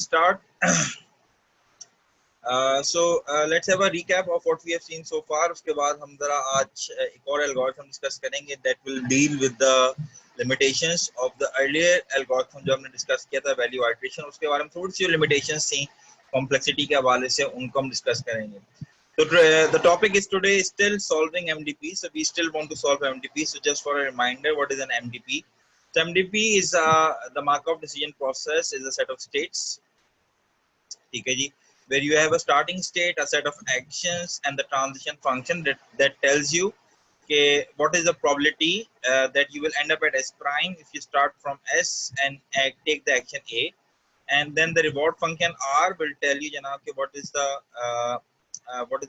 start. Let's have a recap of what we have seen so far. उसके बाद हम जरा आज एक और algorithm discuss करेंगे that will deal with the limitations of the earlier algorithm जो हमने discuss किया था value iteration. उसके बारे में थोड़ी सी limitations थी complexity के हवाले से, उनको हम discuss करेंगे. So the topic is today still solving MDP. So we still want to solve MDP. So just for a reminder, what is an MDP? So MDP is the Markov decision process is a set of states. ठीक है जी, where you have a starting state, a set of actions, and the transition function that tells you what is the probability that you will end up at S prime if you start from S and take the action A, and then the reward function R will tell you janab, what is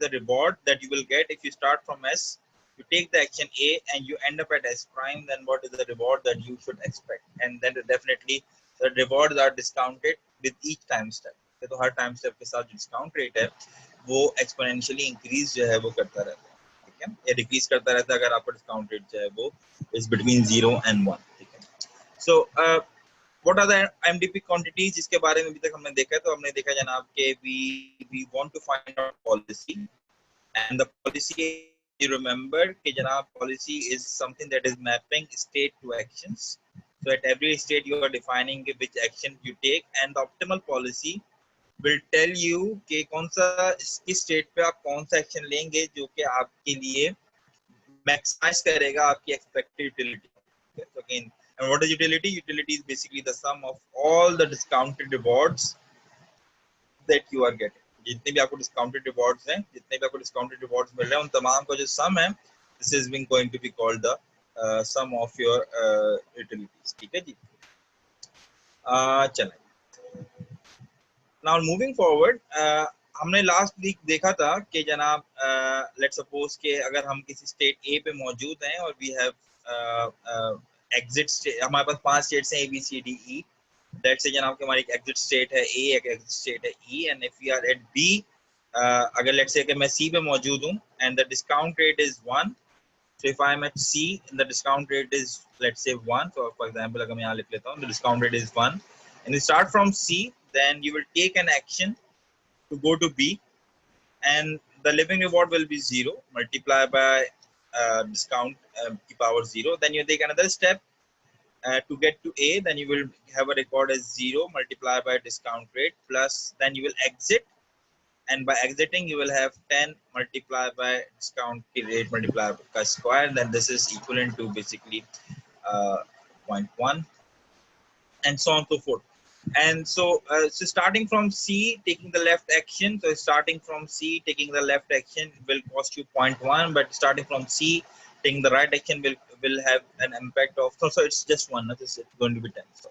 the reward that you will get if you start from S, you take the action A and you end up at S prime, then what is the reward that you should expect, and then definitely the rewards are discounted with each time step. तो हर time step के साथ जो discount rate है वो exponentially increase जो है वो करता रहता है, ठीक है, या डिक्रीज करता रहता है अगर आपका डिस्काउंट रेट जो है वो इज बिटवीन 0 and 1, ठीक है. So what are the MDP quantities जिसके बारे में अभी तक हमने देखा है. तो हमने देखा जनाब के we want to find out policy, and the policy you remember कि जनाब policy is something that is mapping state to actions. So at every state you are defining which action you take, and the optimal policy will tell you कि कौन सा किस state पे आप कौन सा एक्शन लेंगे जो कि आपके लिए मैक्सिमाइज करेगा आपकी expected utility. So again, and what is utility? Utility is basically the sum of all the discounted rewards that you are getting. जितने भी आपको discounted rewards हैं, जितने भी आपको discounted rewards मिल रहे हैं, उन तमाम का जो sum है, this is being going to be called the sum of your utilities. ठीक है जी. चलें. Now moving forward, हमने लास्ट वीक देखा था कि जनाब लेट्स सपोज कि अगर हम किसी स्टेट ए पे मौजूद हैं और वी हैव एग्जिट स्टेट, हमारे पास 5 स्टेट्स हैं A B C D E. That say जनाब कि हमारी एक एग्जिट स्टेट है A, एक एग्जिट स्टेट है E, and if we are at B, अगर लेट्स से कि मैं C पे मौजूद हूं and the discount rate is 1. So if I am at C and the discount rate is let's say 1, so for example अगर मैं यहाँ लिख लेता हूँ the discount rate is 1 and you start from C, then you will take an action to go to B, and the living reward will be 0 multiplied by discount to power 0. Then you take another step to get to A, then you will have a record as 0 multiplied by discount rate, plus then you will exit, and by exiting you will have 10 multiplied by discount rate multiplied by square, then this is equivalent to basically 0.1, and so on and so forth. And so starting from C, taking the left action, so starting from C taking the left action will cost you 0.1, but starting from C taking the right action will have an impact of, so it's just 1, not just it's going to be 10. So,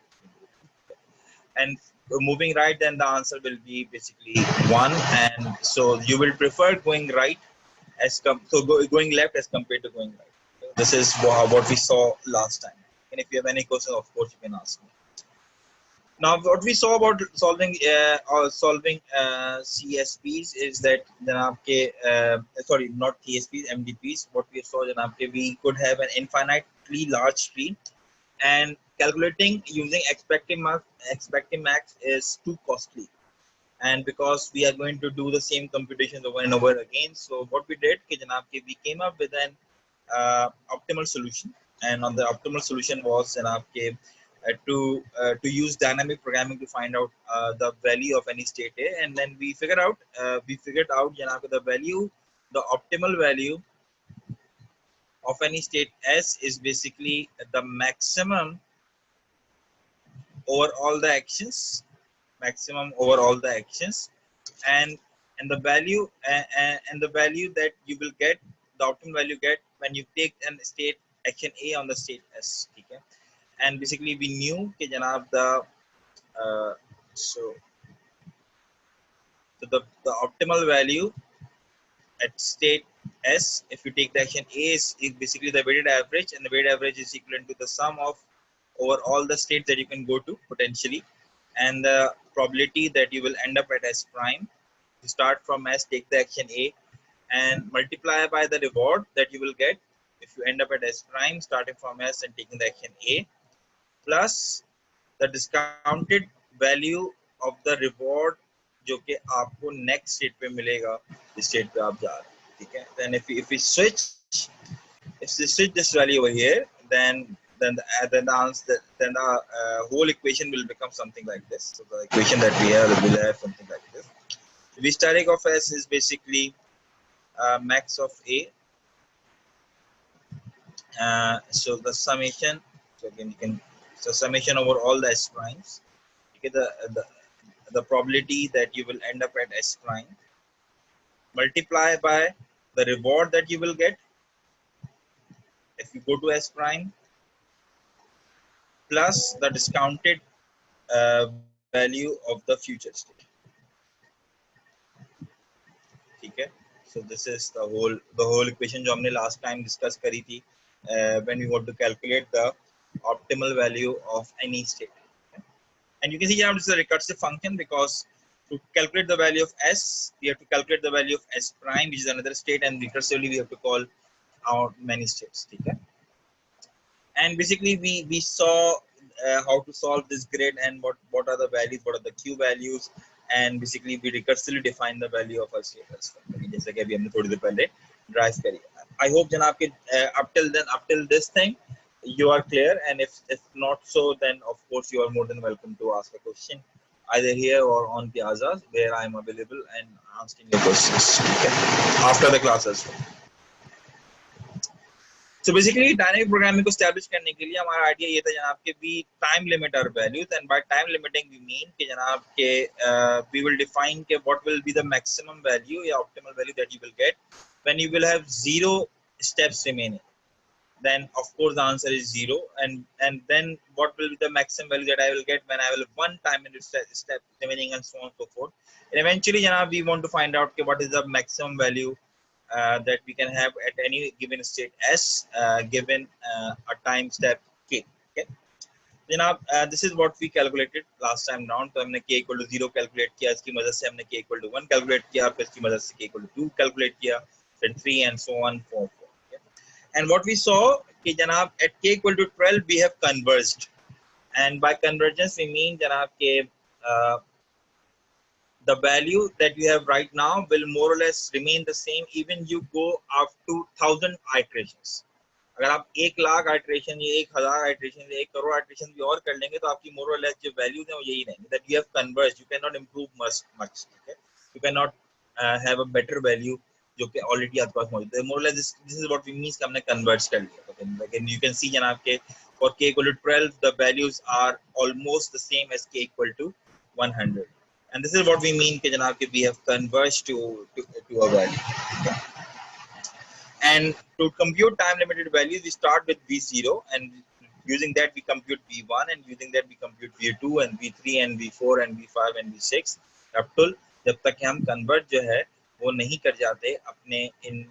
and moving right, then the answer will be basically 1, and so you will prefer going right going left as compared to going right. This is what we saw last time, and if you have any questions, of course you can ask me. Now, what we saw about solving CSPs is that sorry, not TSPs, MDPs. What we saw, we could have an infinitely large tree, and calculating using expected max is too costly, and because we are going to do the same computations over and over again, so what we did, we came up with an optimal solution, and on the optimal solution was to use dynamic programming to find out the value of any state A, and then we figured out the optimal value of any state S is basically the maximum over all the actions, and the value that you will get, the optimal value you get when you take an state action A on the state S. Okay? And basically we knew कि जनाब the optimal value at state S, if you take the action A, is basically the weighted average, and the weighted average is equivalent to the sum of over all the states that you can go to potentially, and the probability that you will end up at S prime. You start from S, take the action A, and multiply by the reward that you will get if you end up at S prime starting from S and taking the action A, plus the discounted value of the reward जो कि आपको next state पे मिलेगा जिस state पे आप जा रहे हैं, ठीक है? Then if we switch this value over here, then the answer, then the whole equation will become something like this. So the equation that we have will have something like this. V static of S is basically max of A. So the summation, so again you can, so summation over all the S primes. Okay, the probability that you will end up at S prime, multiply by the reward that you will get if you go to S prime, plus the discounted value of the future state. Okay, so this is the whole equation जो हमने last time discuss करी थी when we want to calculate the optimal value of any state. Okay? And you can see now this is a recursive function because to calculate the value of S, we have to calculate the value of S prime, which is another state, and recursively we have to call out many states. Okay? And basically we saw how to solve this grid and what are the values, what are the Q values, and basically we recursively define the value of a state as well. जैसे कि अभी हमने थोड़ी देर पहले drive करी. I hope जनाब के up till this thing you are clear, and if not so, then of course you are more than welcome to ask a question either here or on Piazza, where I am available and answering your questions. Okay? After the class as well. So basically dynamic programming को establish करने के लिए हमारा idea ये था जनाब के we time limit our values, and by time limiting we mean कि जनाब के we will define के what will be the maximum value या optimal value that you will get when you will have 0 steps remaining. Then of course the answer is 0, and then what will be the maximum value that I will get when I will have one time in step remaining, and so on and so forth. And eventually janaab we want to find out okay, what is the maximum value that we can have at any given state S given a time step K. Okay, जनाब this is what we calculated last time round. तो हमने K equal to 0 calculate किया, इसकी मदद से हमने K equal to 1 calculate किया, फिर इसकी मदद से K equal to 2 calculate किया, फिर 3 and so on forth. Okay? And what we saw कि जनाब at K equal to 12 we have converged, and by convergence we mean जनाब के the value that you have right now will more or less remain the same even you go up to 1000 iterations. अगर आप 1,00,000 iteration या 1,000 iteration या 1 crore iteration भी और कर लेंगे तो आपकी more or less जो values हैं वो यही रहेंगे, that you have converged. You cannot improve much. Okay? You cannot have a better value जो कि already आपके पास मौजूद है. More or less this is what we mean कि हमने converge कर लिया. Okay? Again you can see जनाब के for K equal to 12 the values are almost the same as K equal to 100. And this is what we mean कि जनाब कि we have converged to a value. Okay? And to compute time limited values, we start with V0, and using that we compute V1, and using that we compute V2 and V3 and V4 and V5 and V6 up till जब तक हम convert जो है वो नहीं कर जाते अपने in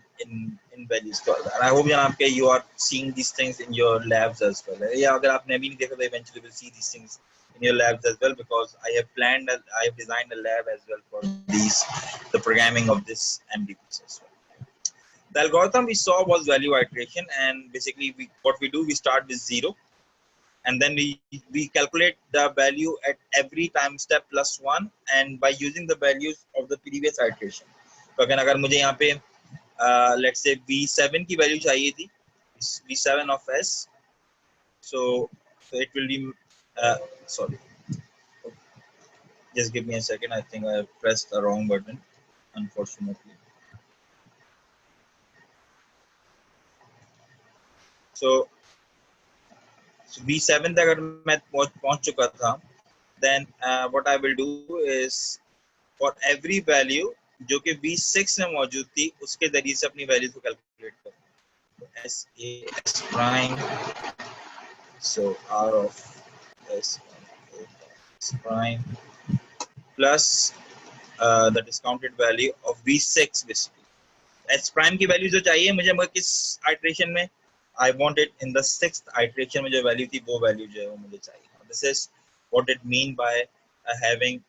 values को. And I hope जनाब कि you are seeing these things in your labs as well. या अगर आपने अभी नहीं देखा तो eventually will see these things in your labs as well, because I have designed a lab as well for the programming of this MDPs as well. The algorithm we saw was value iteration, and basically what we do, we start with 0, and then we calculate the value at every time step plus 1, and by using the values of the previous iteration. So again अगर मुझे यहाँ पे let's say V7 की value चाहिए थी, V7 of S, so it will be sorry, just give me a second, I think I have pressed the wrong button unfortunately. So V7 तक अगर मैं पहुंच चुका था, then what I will do is for every value जो कि V6 में मौजूद थी उसके जरिए से अपनी वैल्यूज को कैलकुलेट करूँ. S A S prime, so R of S prime plus the discounted value of V6 basically. S prime की वैल्यू जो चाहिए मुझे मगर किस iteration में, I want it in the 6th iteration में जो वैल्यू थी वो वैल्यू जो है वो मुझे चाहिए. This is what it mean by having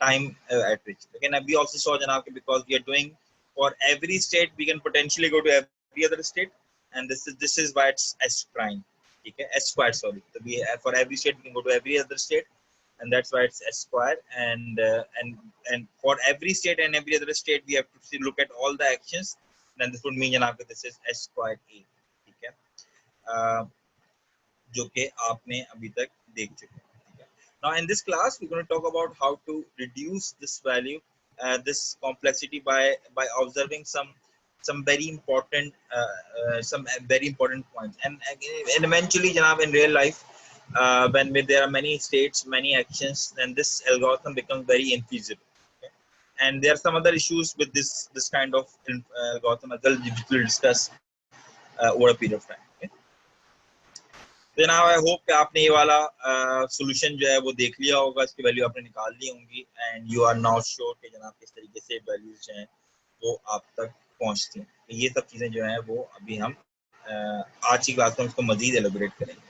time iteration. Again, we also saw जनाब कि because we are doing for every state we can potentially go to every other state, and this is why it's S prime. ठीक है, S squared sorry. So we for every state we can go to every other state, and that's why it's S square. And for every state and every other state, we have to look at all the actions. Then this would mean जनाब this is S square A, ठीक है, जो कि आपने अभी तक देख चुके हैं, ठीक है. Now in this class, we're going to talk about how to reduce this value, this complexity by observing some very important points, and eventually जनाब in real life, when there are many states, many actions, then this algorithm becomes very infeasible. Okay? And there are some other issues with this kind of algorithm as well, which we'll discuss over a period of time. Okay? Then now I hope कि आपने ये वाला solution जो है वो देख लिया होगा, इसकी वैल्यू आपने निकाल ली होंगी, and you are now sure कि जनाब किस तरीके से values जो हैं वो आप तक पहुंचती हैं. ये सब चीजें जो हैं वो अभी हम आज की क्लास में उसको मजीद एलोबरेट करेंगे.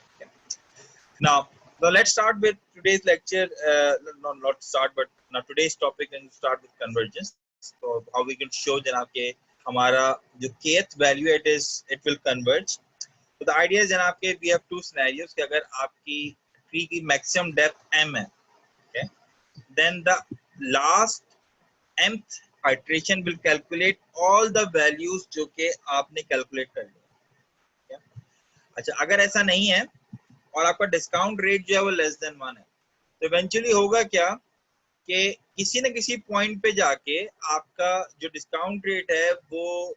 Now let's start with today's lecture. Not start, but now today's topic, and start with convergence. So how we can show जनाब के हमारा जो kth value it will converge. So the idea is जनाब के we have two scenarios कि अगर आपकी tree की maximum depth m है, okay, then the last mth iteration will calculate all the values जो कि आपने calculate कर लिया. अच्छा, अगर ऐसा नहीं है और आपका डिस्काउंट रेट जो है वो लेस देन 1 है, तो इवेंचुअली होगा क्या कि किसी न किसी पॉइंट पे जाके आपका जो डिस्काउंट रेट है वो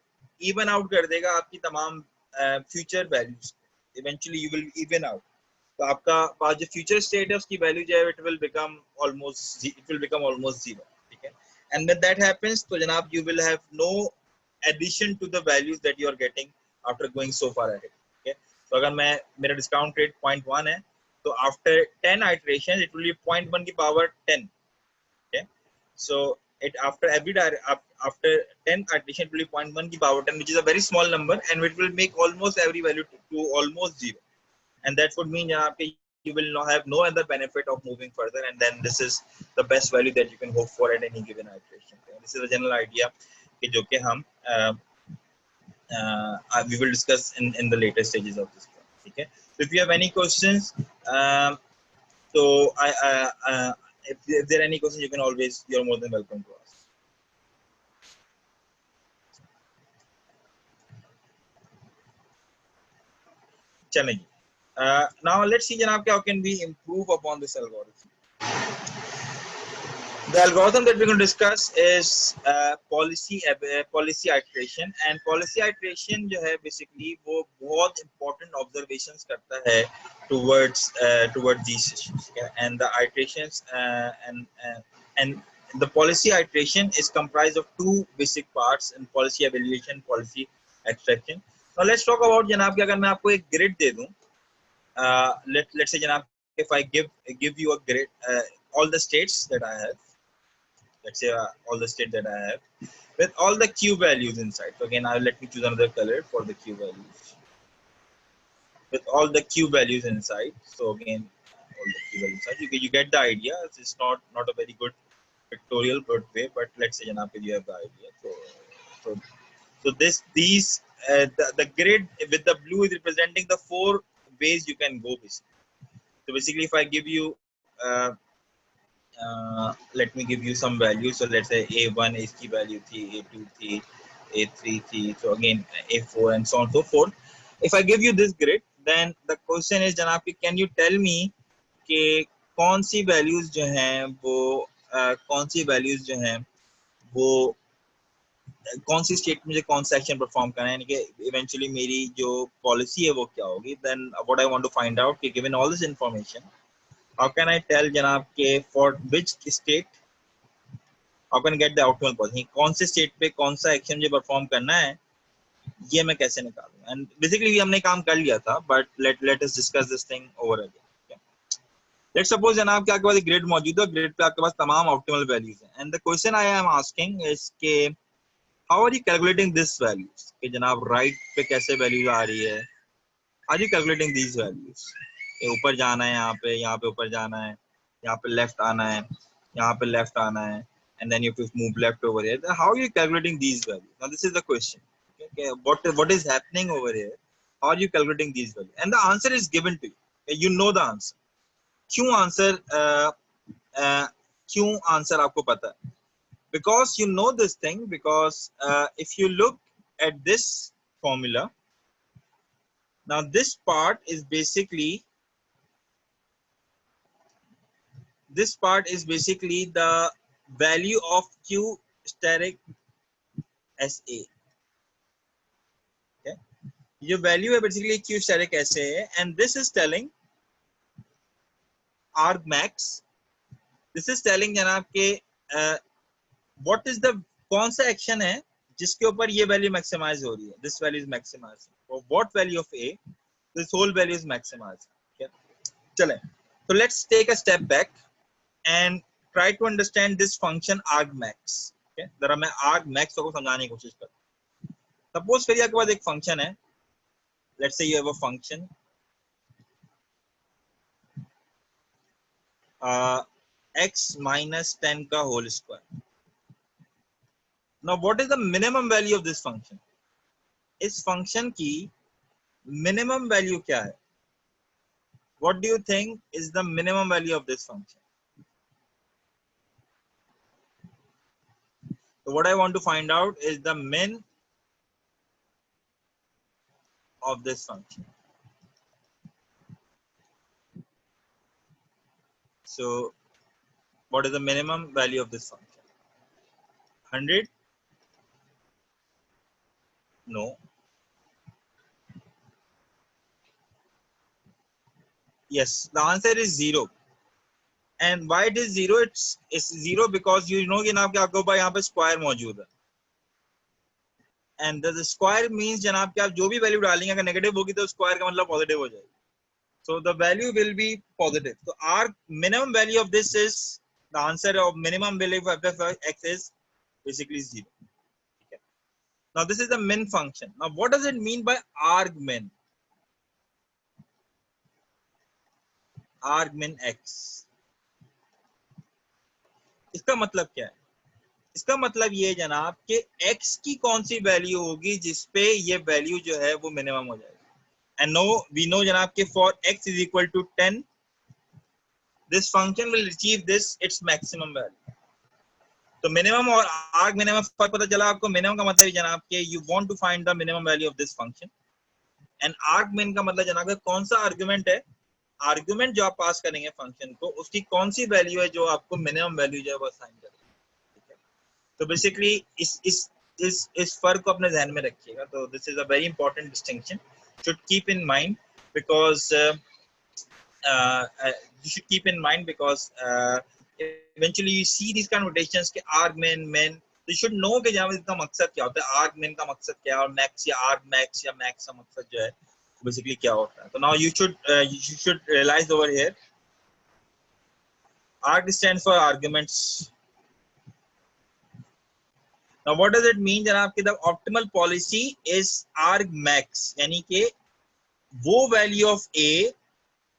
इवन आउट कर देगा आपकी तमाम future values. Eventually you will even out. तो आपका पास जो फ्यूचर स्टेट है उसकी वैल्यू जो है it will become almost zero, ठीक है. एंड व्हेन दैट हैपेंस तो जनाब you will have no addition to the values that you are getting after going so far ahead. तो अगर मेरा डिस्काउंट रेट 0.1 है, तो आफ्टर 10 iterations it will be 0.1 की power 10. okay, so it after 10 iterations it will be 0.1 की power 10, which is a very small number, and it will make almost every value to almost zero, and that would mean you will not have no other benefit of moving further, and then this is the best value that you can hope for at any given iteration. This is a general idea कि जो कि हम we will discuss in the later stages of this class. Okay, so if you have any questions, so if there are any questions, you can always, you're more than welcome to ask. चलेंगे. Now let's see जनाब how can we improve upon this algorithm. The algorithm that we're going to discuss is policy iteration, and policy iteration जो है basically वो बहुत important observations करता है towards these issues. Okay? And the iterations and the policy iteration is comprised of two basic parts: in policy evaluation, policy extraction. Now let's talk about जनाब कि अगर मैं आपको एक grid दे दूं, let's say जनाब if I give you a grid, all the states that I have. Let's say all the state that I have with all the q values inside. So again, let me choose another color for the q values. With all the q values inside. So again, all the q values inside. You get the idea. It's not a very good pictorial good way, but let's say you have the idea. So these the grid with the blue is representing the 4 ways you can go basically. So basically, if I give you let me give you some values. So let's say A1 is key value 3, A2 3, A3 3. So again A4 and so on and so forth. If I give you this grid, then the question is जनाब कि can you tell me कि कौन सी values जो हैं वो कौन सी state में कौन सा एक्शन परफॉर्म करना है, यानी कि इवेंचुअली मेरी जो पॉलिसी है वो क्या होगी. Then what I want to find out कि given all this information, how can I tell जनाब के for which state how can I get the optimal policy, कौन से स्टेट पे कौन सा एक्शन मुझे परफॉर्म करना है, ये मैं कैसे निकालूं. एंड बेसिकली हमने काम कर लिया था, but let us discuss this thing over again. Let's suppose जनाब कि आपके पास एक ग्रिड मौजूद है, ग्रिड पे आपके पास तमाम ऑप्टिमल वैल्यूज हैं, and the question I am asking is के how are you calculating this values, कि जनाब राइट पे कैसे वैल्यूज आ रही है, are you calculating these values, ऊपर जाना है, यहाँ पे ऊपर जाना है, यहाँ पे लेफ्ट आना है, यहाँ पे लेफ्ट आना है, and then you have to move left over here. Then how are you calculating these values? Now this is the question. Okay, what is happening over here? How are you calculating these values? And the answer is given to you. Okay, you know the answer. क्यों answer क्यों answer आपको पता है? Because you know this thing, because if you look at this formula, now this part is basically the value of Q steric SA. Okay, your value is basically Q steric SA, and this is telling argmax. This is telling जनाब के what is the कौन सा action है जिसके ऊपर ये value maximise हो रही है. This value is maximized. For what value of A? This whole value is maximized. Okay, चलें. So let's take a step back and try to understand this function argmax. Okay, जरा मैं argmax को समझाने की कोशिश करता हूँ. Suppose फिर आपके पास एक फंक्शन है. Let's say you have a function x minus 10 का whole square. Now what is the minimum value of this function? इस function की minimum value क्या है? What do you think is the minimum value of this function? So what I want to find out is the min of this function. So what is the minimum value of this function? 100? No. Yes, the answer is 0. And why it is 0? It's 0 because you know कि जनाब के आपके ऊपर यहाँ पे square मौजूद है. And the square means जनाब कि आप जो भी value डालेंगे अगर negative होगी तो square का मतलब positive हो जाएगी. So the value will be positive. So our minimum value of this is, the answer of minimum value of f of x is basically 0. Okay. Now this is the min function. Now what does it mean by argmin? Argmin x. इसका मतलब क्या है? इसका मतलब ये जनाब कि x की कौन सी वैल्यू होगी जिसपे ये वैल्यू जो है वो मिनिमम हो जाएगी. And no, we know जनाब कि for x is equal to 10, this function will achieve this its maximum value. तो मिनिमम और आर्ग मिनिमम फर्क पता चला आपको. मिनिमम का मतलब जनाब कि you want to find the minimum value of this function, and arg min का मतलब जनाब कौन सा आर्गुमेंट है. आर्गुमेंट जो आप पास करेंगे फंक्शन को उसकी कौन सी वैल्यू है जो आपको मिनिमम वैल्यू जो है वो असाइन करेगी. ठीक है, तो बेसिकली इस फर्क को अपने ध्यान में रखिएगा. तो this is a very important distinction, should keep in mind because you should keep in mind because eventually you see these kind of notations के arg min, you should know कि जहाँ इसका मकसद क्या होता है. arg min का मकसद क्या है और max या arg max या max का मकसद जो है basically क्या होता है. तो now you should realize over here arg stands for arguments. Now what does it mean जनाब कि the optimal policy is arg max, यानी कि वो वैल्यू ऑफ a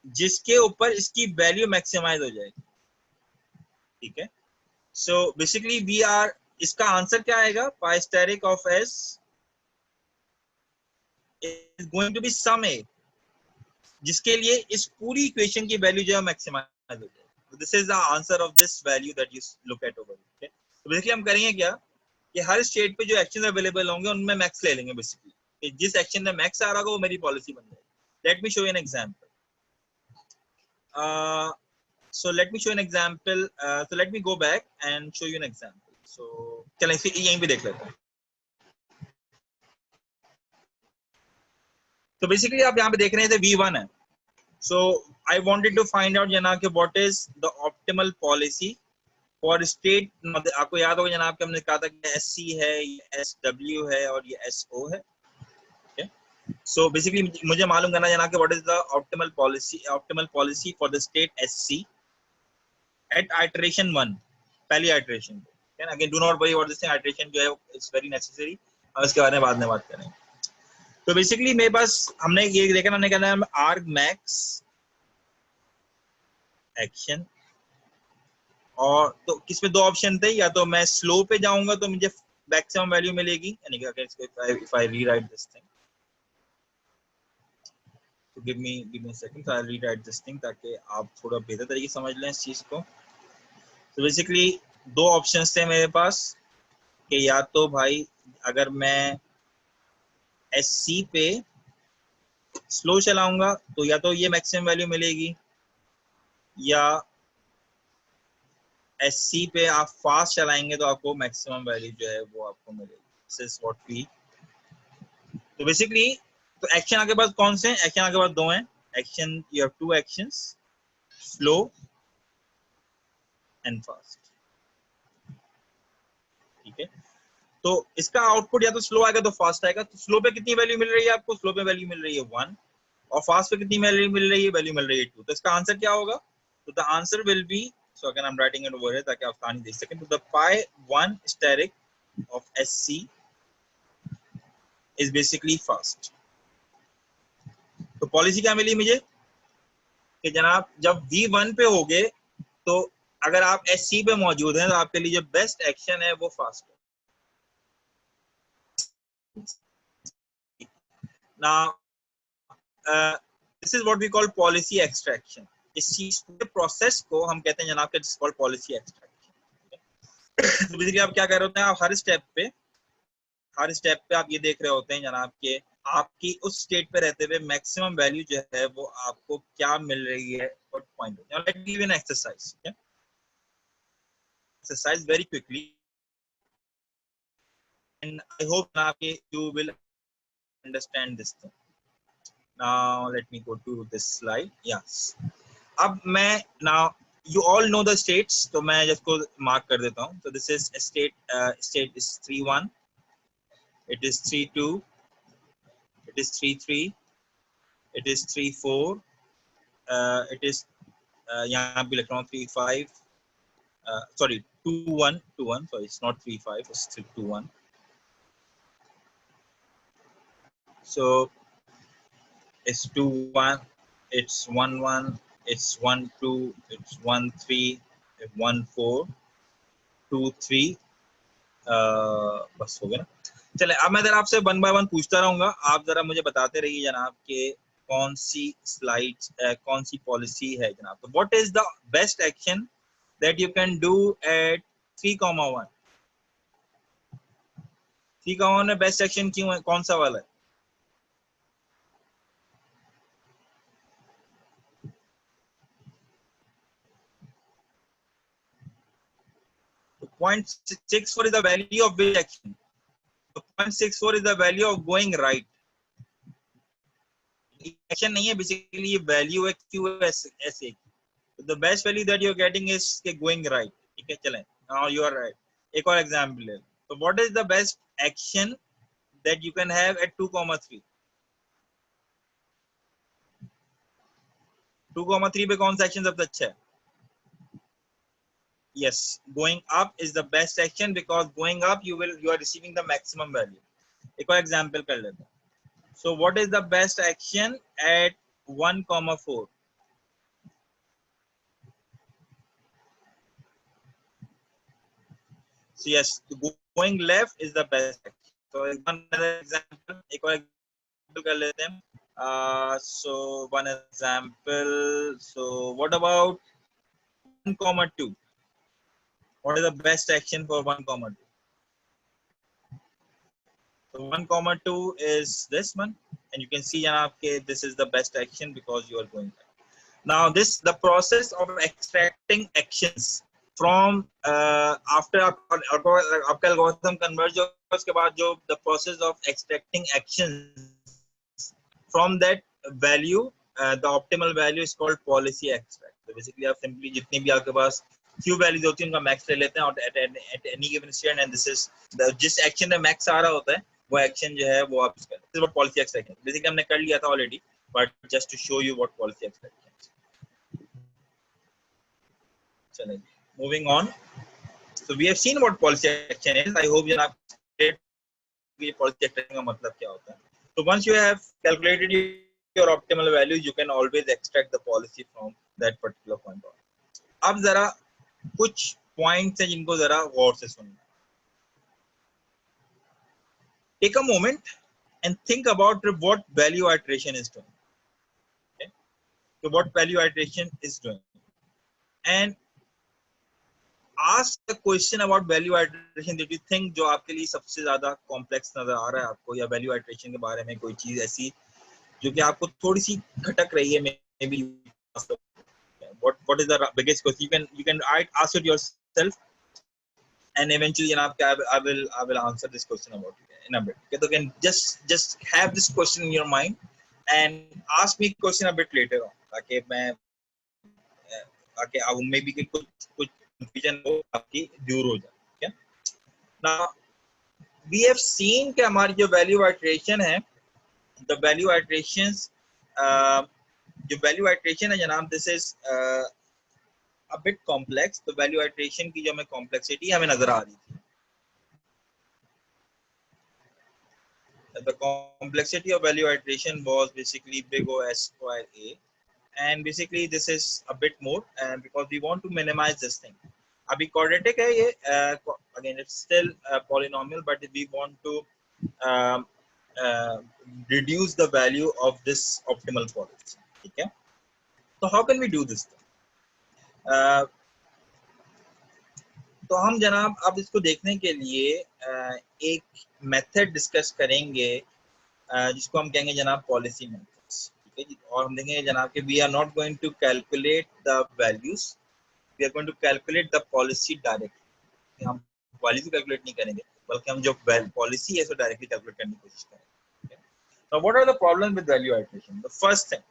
जिसके ऊपर इसकी वैल्यू मैक्सिमाइज हो जाएगी. ठीक है, सो बेसिकली वी आर, इसका आंसर क्या आएगा? Pi asterisk of s is going to be sum a, जिसके लिए इस पूरी इक्वेशन की वैल्यू जो है मैक्सिमाइज हो जाएगी. This is the answer of this value that you look at over. Okay, तो बेसिकली हम करेंगे क्या कि हर स्टेट पे जो एक्शन अवेलेबल होंगे उनमें मैक्स ले लेंगे. बेसिकली जिस एक्शन में मैक्स आ रहा होगा वो मेरी पॉलिसी बन जाएगी. Let me show you an example. So let me show you an example. So let me go back and show you an example. So चलें इसे यहीं पे देख लेते हैं. तो बेसिकली आप यहाँ पे देख रहे हैं V1 है. So I wanted to find out जनाब कि what is the optimal policy for state. आपको याद होगा जनाब कि हमने कहा था कि SC है, ये SW है और ये SO है. Okay. So basically मुझे मालूम करना जनाब कि what is the optimal policy for the state SC at iteration 1, पहली iteration. And again do not worry about this thing, iteration जो है it's very necessary, हम इसके बारे में बाद में बात करेंगे. तो बेसिकली मेरे पास हमने ये देखा, हमने कहना है arg max एक्शन, और तो किसमें दो ऑप्शन थे, या तो मैं स्लो पे जाऊंगा तो मुझे मैक्सिमम वैल्यू मिलेगी, यानी कि अगर इसको if I rewrite this thing, तो give me a second, so I'll rewrite this thing ताकि आप थोड़ा बेहतर तरीके से समझ लें इस चीज को. तो बेसिकली दो ऑप्शंस थे मेरे पास कि या तो भाई अगर मैं SC पे स्लो चलाऊंगा तो या तो ये मैक्सिमम वैल्यू मिलेगी, या SC पे आप फास्ट चलाएंगे तो आपको मैक्सिमम वैल्यू जो है वो आपको मिलेगी। दिस इज व्हाट वी, तो बेसिकली तो एक्शन आपके पास कौन से हैं? एक्शन आपके पास दो हैं। Action, you have two actions, slow and fast. ठीक है, तो इसका आउटपुट या तो स्लो आएगा तो फास्ट आएगा। तो स्लो पे कितनी वैल्यू मिल रही है आपको? स्लो पे वैल्यू मिल रही है 1, और फास्ट पे कितनी वैल्यू मिल रही है? वैल्यू मिल रही है 2। तो इसका आंसर क्या होगा? तो the answer will be, so again I am writing it over here ताकि आप आसानी देख सकें। तो the pi 1 asterisk of SC is basically fast. तो पॉलिसी क्या मिली मुझे कि जनाब जब V1 पे होगे तो अगर आप SC पे मौजूद हैं तो आपके लिए जो बेस्ट एक्शन है वो फास्ट है। Now, this is what we call policy extraction. इस चीज के प्रोसेस को हम कहते हैं जनाब इट्स कॉल्ड पॉलिसी एक्सट्रैक्शन। तो बेसिकली आप क्या कर रहे होते हैं? आप हर स्टेप पे आप ये देख रहे होते हैं जनाब के आपकी उस स्टेट पे रहते हुए मैक्सिमम वैल्यू जो है वो आपको क्या मिल रही है और point. Now let me give an exercise, exercise very quickly, and I hope now you will understand this thing. Now let me go to this slide. Yes. अब मैं now you all know the states, तो मैं जिसको mark कर देता हूँ। So this is a state is 3-1, it is 3-2, it is 3-3, it is 3-4, it is यहाँ भी लिख रहा हूँ 3-5, sorry 2-1, sorry it's not 3-5, it's 2-1. So it's 2-1, it's 1-1, it's 1-2, it's 1-3, 1-4, 2-3, बस हो गया ना। चले अब मैं जरा आपसे 1 by 1 पूछता रहूंगा, आप जरा मुझे बताते रहिए जनाब के कौन सी स्लाइड्स कौन सी पॉलिसी है जनाब। तो what is the best action that you can do at 3,1? 3,1 में बेस्ट एक्शन क्यों है? कौन सा वाला है? तो 0.64 is the value of which action? 0.64 is the value of going right. Action नहीं है बेसिकली, ये वैल्यू है QSA। the best value that you're getting is going right. ठीक है, चलें, now you are right. एक और एग्जांपल है। तो what is the best action that you can have at 2,3? 2,3 पे कौन सा एक्शन सबसे अच्छा है? Yes, going up is the best action because going up you are receiving the maximum value. एक और एग्जांपल कर लेते हैं। So what is the best action at 1,4? So yes, going left is the best action. So one other example, एक और example कर लेते हैं। So one example. So what about 1,2? What is the best action for 1,2? So 1,2 is this one, and you can see this is the best action because you are going back. Now the process of extracting actions from after आपका algorithm converge होगा, उसके बाद जो the process of extracting actions from that value, the optimal value is called policy extract. So basically आप simply जितनी भी आपके पास few values होती हैं उनका max ले लेते हैं और at any given state, and this is जिस action में max आ रहा होता है वो action जो है वो आप इसका, this is what policy extract है। Basically हमने कर लिया था already, but just to show you what policy extract है। चलें, moving on. So we have seen what policy extraction is. I hope you have policy extraction का मतलब क्या होता है। So once you have calculated your optimal value, you can always extract the policy from that particular point on. अब जरा कुछ points हैं जिनको जरा गौर से सुनना। Take a moment and think about what value iteration is doing. Okay? So what value iteration is doing, and ask the question about value iteration that you think जो आपके लिए सबसे ज्यादा कॉम्प्लेक्स नजर आ रहा है आपको, या वैल्यू आइट्रेशन के बारे में कोई चीज ऐसी जो कि आपको थोड़ी सी खटक रही है, may be what is the biggest question you can ask it yourself, and eventually जनाब I will answer this question about it in a bit. Okay, so can just have this question in your mind and ask me question a bit later on, ताकि मैं ताकि अब में भी कुछ confusion हो आपकी दूर हो जाए. Okay, now we have seen कि हमारी जो value iteration है, the value iterations जो value iteration है जनाब, this is a bit complex. तो value iteration की जो हमें complexity हमें नजर आ रही थी. The complexity of value iteration was basically big O S square A, and basically this is a bit more because we want to minimize this thing. अभी quadratic है ये, again it's still polynomial, but we want to reduce the value of this optimal policy. ठीक है, तो how can we do this? तो हम जनाब अब इसको देखने के लिए एक मेथड डिस्कस करेंगे जिसको हम कहेंगे जनाब पॉलिसी मेथड्स. ठीक है जी, और हम देखेंगे जनाब कि we are not going to calculate the values, we are going to calculate the policy directly. हम पॉलिसी कैलकुलेट नहीं करेंगे, बल्कि हम जो पॉलिसी है उसको डायरेक्टली कैलकुलेट करने की कोशिश करेंगे. Now what are the problem with value iteration? The first thing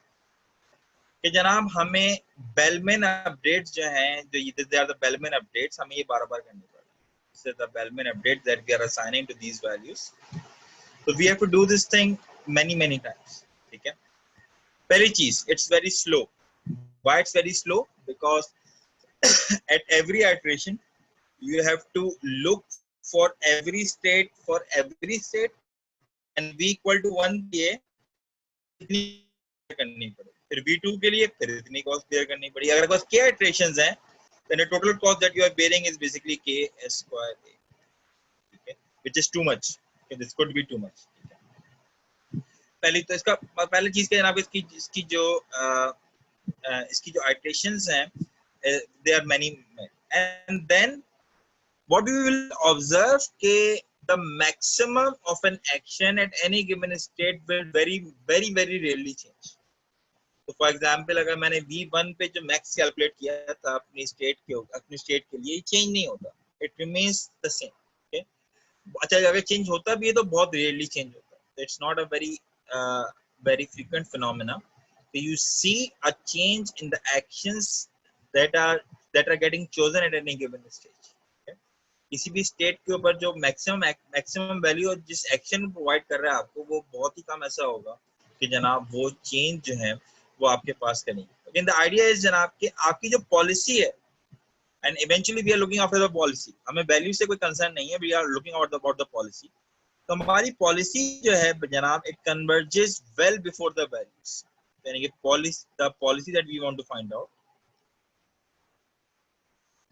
कि जनाब हमें बेलमैन अपडेट्स जो हैं, जो they are the Bellman updates, हमें ये बार-बार करनी पड़ेगी. This is the Bellman update that we are assigning to these values. So we have to do this thing many times. ठीक है, पहली चीज, it's very slow. Why it's very slow? Because at every iteration you have to look for every state and v equal to 1 के इतनी करनी पड़ेगी, फिर v2 के लिए फिर इतनी कॉस्ट बेयर करनी पड़ेगी. अगर बस k iterations हैं, then the total cost that you are bearing is basically k square a. ठीक है, which is too much. Okay, this could be too much. पहली तो इसका पहली चीज क्या जनाब, इसकी जो iterations हैं, there are many, and then what we will observe के the maximum of an action at any given state will very rarely change. तो फॉर एग्जाम्पल अगर मैंने v1 पे जो मैक्स कैलकुलेट किया था अपनी स्टेट के लिए, चेंज नहीं होता, it remains the same. Okay, अच्छा अगर चेंज होता भी है तो बहुत रेयरली चेंज होता है. It's not a very frequent phenomena. So you see a change in the actions that are getting chosen at any given stage. Okay? किसी भी स्टेट के ऊपर जो मैक्सिमम वैल्यू जिस एक्शन प्रोवाइड कर रहा है आपको, वो बहुत ही कम ऐसा होगा कि जनाब वो चेंज जो है वो आपके पास करेंगे. लेकिन द आइडिया इज जनाब कि आपकी जो पॉलिसी है, and eventually we are looking after the policy, हमें वैल्यू से कोई कंसर्न नहीं है, we are looking about the policy. तो हमारी पॉलिसी जो है जनाब, it converges well before the values, यानी कि policy that we want to find out,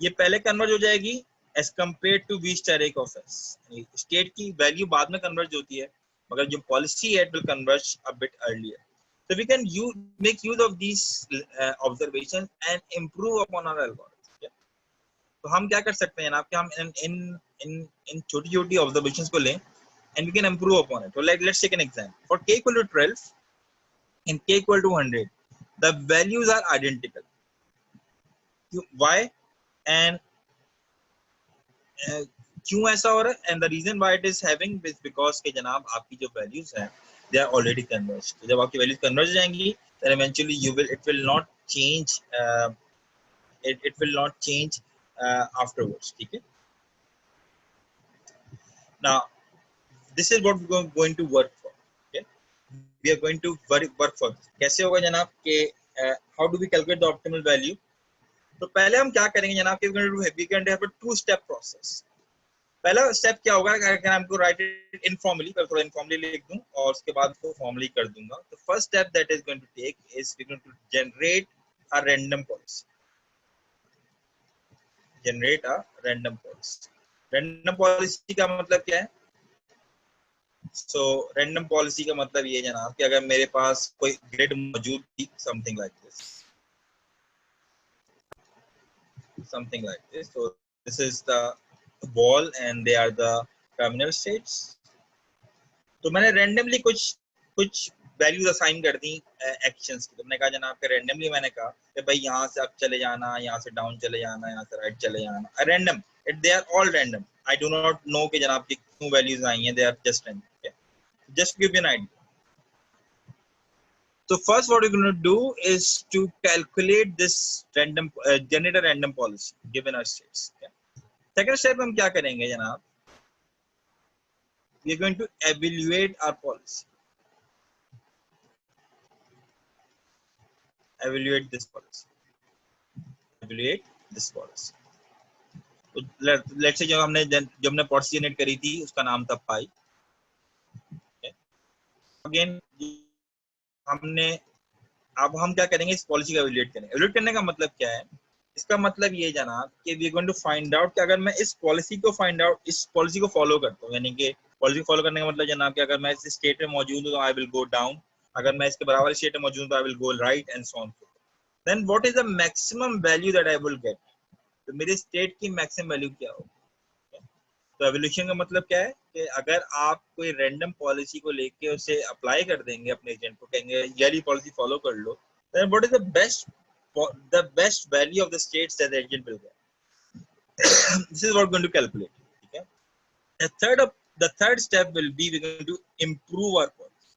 ये पहले कन्वर्ज हो जाएगी as compare to V asterisk of S. State की वैल्यू बाद में कन्वर्ज होती है, मगर जो पॉलिसी है it will converge a bit earlier. So we can make use of these observations and improve upon our algorithm. Okay? तो हम क्या कर सकते हैं जनाब कि हम इन छोटी-छोटी observations को लें and we can improve upon it. So let's take an example. For k equal to 12 and k equal to 100, the values are identical. Why? And क्यों ऐसा हो रहा है? And the reason why it is having is because के जनाब आपकी जो values हैं, they are already converged. तो जब आपकी values converge जाएंगी, then eventually it will not change. It will not change afterwards. ठीक है? Now, this is what we're going to work for. Okay, we are going to work for this. कैसे होगा जनाब कि how do we calculate the optimal value? तो पहले हम क्या करेंगे जनाब कि we can have a two-step process. पहला स्टेप क्या होगा, अगर हमको राइट इट इनफॉर्मली, पर थोड़ा इनफॉर्मली लिख दूं और उसके बाद उसको फॉर्मली कर दूंगा. तो first step that is going to take is we going to generate a random policy. Generate a random policy. Random policy का मतलब क्या है? सो रैंडम पॉलिसी का मतलब ये जनाब कि अगर मेरे पास कोई ग्रिड मौजूद थी, something like this, so This is the ball and they are the terminal states. तो मैंने randomly कुछ वैल्यूज असाइन कर दी एक्शंस की। तो मैंने कहा जनाब के रैंडमली मैंने कहा कि भाई यहाँ से अप चले जाना, यहाँ से डाउन चले जाना, यहाँ से राइट चले जाना, random, they are all random. I do not know कि जनाब की क्यों वैल्यूज आई हैं, they are just random. Just give you an idea. So first what we're going to do is to calculate this random generate a random policy given our states. Okay? Second step हम क्या करेंगे जनाब, we are going to evaluate our policy. Evaluate this policy. Evaluate this policy. तो let's say जब हमने policy generate करी थी उसका नाम था पाई। अगेन हमने अब हम क्या करेंगे, इस पॉलिसी का एवेल्यूएट करेंगे। एवेल्यूएट करने का मतलब क्या है, इसका मतलब ये जनाब कि we are going to find out कि अगर मैं इस पॉलिसी को फॉलो करता हूँ, यानी कि पॉलिसी फॉलो करने का मतलब जनाब कि अगर मैं इस स्टेट में मौजूद हूँ तो आई विल गो डाउन, अगर मैं इसके बराबर स्टेट में मौजूद हूँ तो I will go right and so on. Then what is the maximum value that I will get, तो मेरे स्टेट की मैक्सिमम वैल्यू क्या होगी। तो एवोल्यूशन का मतलब क्या है कि अगर आप कोई रैंडम पॉलिसी को लेके उसे अप्लाई कर देंगे अपने एजेंट को, कहेंगे ये पॉलिसी फॉलो कर लो, then what is the best value of the states that the agent will get. This is what we're going to calculate. Okay? The third step will be we're going to improve our policy.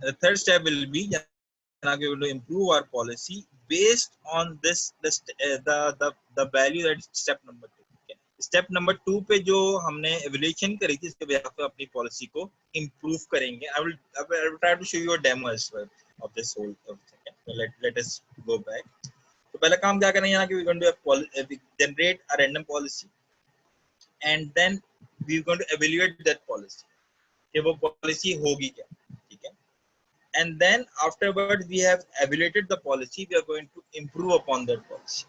The third step will be we're going to improve our policy based on this the value that is step number 2. Step number 2 पे जो हमने evolution करी थी इसके base पे अपनी policy को improve करेंगे। I will try to show you a demo as well of this whole thing. So let us go back. तो पहला काम क्या करेंगे यहाँ कि we are going to generate a random policy and then we are going to evaluate that policy कि वो policy होगी क्या, ठीक है। And then afterwards we have evaluated the policy, we are going to improve upon that policy.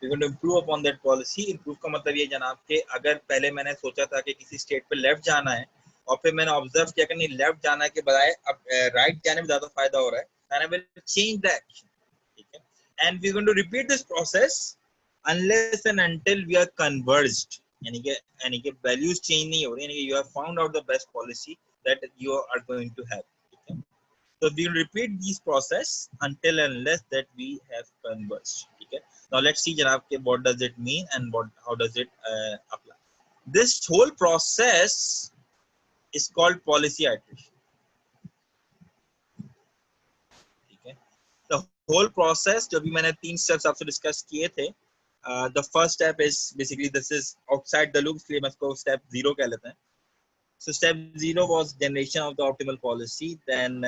We're going to improve upon that policy. Improve का मतलब ये जनाब कि अगर पहले मैंने सोचा था कि किसी स्टेट पे लेफ्ट जाना है और फिर मैंने ऑब्जर्व किया कि नहीं लेफ्ट जाने के बजाय अब राइट जाने में ज्यादा फायदा हो रहा है, and I will change the action, ठीक है। And we're going to repeat this process unless and until we are converged, यानी कि values change नहीं हो रही, यानी कि you have found out the best policy that you are going to have, ठीक है। So we will repeat this process until and unless that we have converged. Okay. Now let's see, Janab, what does it mean and how does it apply. This whole process is called policy iteration. Okay. The whole process, जो भी मैंने 3 steps आपसे discuss किए थे, the first step is basically this is outside the loop, इसलिए मैं इसको step 0 कह लेते हैं. So step 0 was generation of the optimal policy. Then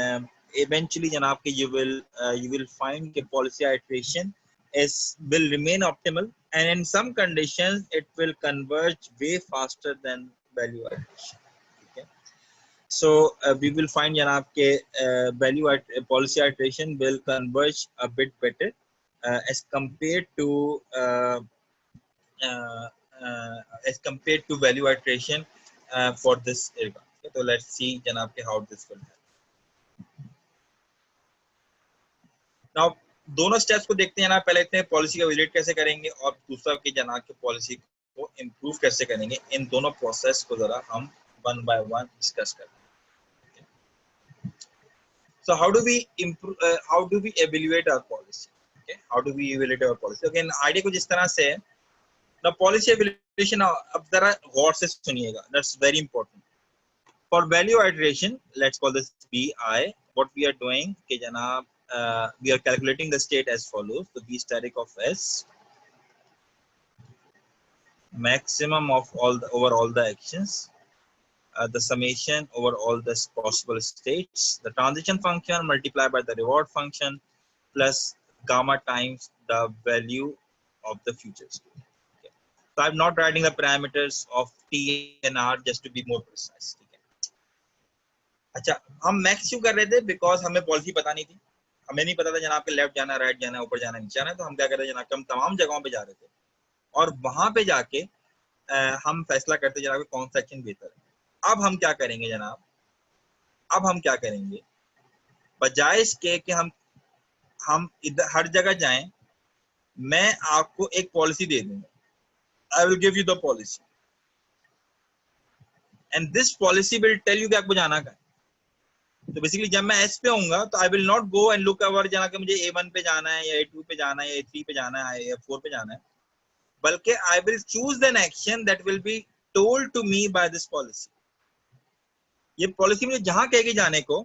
eventually janab you will find that policy iteration will remain optimal, and in some conditions it will converge way faster than value iteration. Okay. So we will find janab policy iteration will converge a bit better as compared to value iteration for this area. Okay, so let's see janab how this will happen. Now दोनों steps को देखते हैं ना, पहले देखते हैं policy का evaluate कैसे करेंगे और दूसरा कि जनाब की पॉलिसी को इंप्रूव कैसे करेंगे। इन दोनों प्रोसेस को जरा हम वन बाय वन डिस्कस करते हैं। So how do we improve how do we evaluate our policy? Okay, how do we evaluate our policy? Again idea कुछ इस तरह से है ना, पॉलिसी एवेल्यूएशन अब जरा गौर से सुनिएगा, that's very important. For value iteration, let's call this BI. What we are doing कि जनाब we are calculating the state as follows. So B static of S, maximum of over all the actions, the summation over all the possible states, the transition function multiplied by the reward function plus gamma times the value of the future state. Okay. So I'm not writing the parameters of T and R just to be more precise. अच्छा, हम max क्यों कर रहे थे? Because हमें policy पता नहीं थी, हमें नहीं पता था जनाब के लेफ्ट जाना, राइट जाना, ऊपर जाना, नीचे जाना, तो हम क्या कर रहे थे जनाब, हम तमाम जगहों पे जा रहे थे और वहां पे जाके हम फैसला करते जनाब कौन सा एक्शन बेहतर है। अब हम क्या करेंगे जनाब, अब हम क्या करेंगे, बजाय इसके कि हम हम इधर हर जगह जाएं, मैं आपको एक पॉलिसी दे दूंगा, I will give you the policy and this policy will tell you कि आपको जाना कहाँ है। तो बेसिकली जब मैं एस पे आऊंगा तो I will not go and look over जाना कि मुझे A1 पे जाना है या A2 पे जाना है या A3 पे जाना है या A4 पे जाना है, बल्कि I will choose an action that will be told to me by this policy. ये पॉलिसी मुझे जहां कहेगी जाने को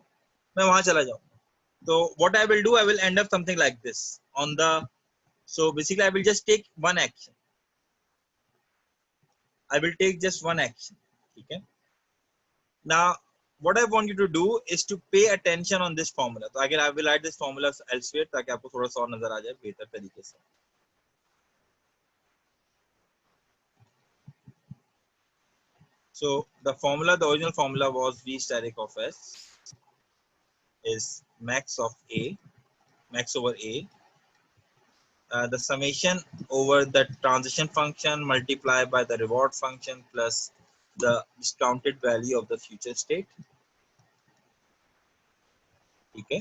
मैं वहां चला जाऊंगा। तो what I will do, I will and up something like this on the, so basically I will just take one action, I will take just one action, ठीक है। now what I want you to do is to pay attention on this formula। तो अगर I will add this formula elsewhere ताकि आपको थोड़ा सा और नजर आ जाए बेहतर तरीके से। so the formula, the original formula was V static of S is max of A, max over A, the summation over the transition function multiplied by the reward function plus the discounted value of the future state, ठीक है।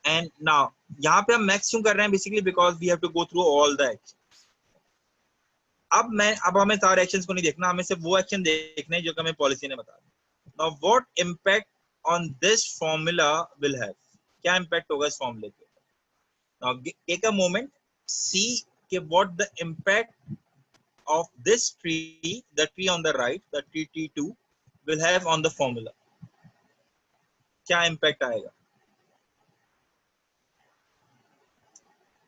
And now यहाँ पे हम max क्यों कर रहे हैं, basically because we have to go through all the action. अब हमें सारे एक्शंस को नहीं देखना, हमें सिर्फ वो एक्शन देखने हैं जो कि हमें पॉलिसी ने बता दिया। Now what impact on this formula will have, क्या इम्पैक्ट होगा इस फॉर्मूले के ऊपर। नाउ टेक अ मोमेंट, सी के what the impact of this tree, the tree on the right, the tree T2 will have on the formula, क्या impact आएगा।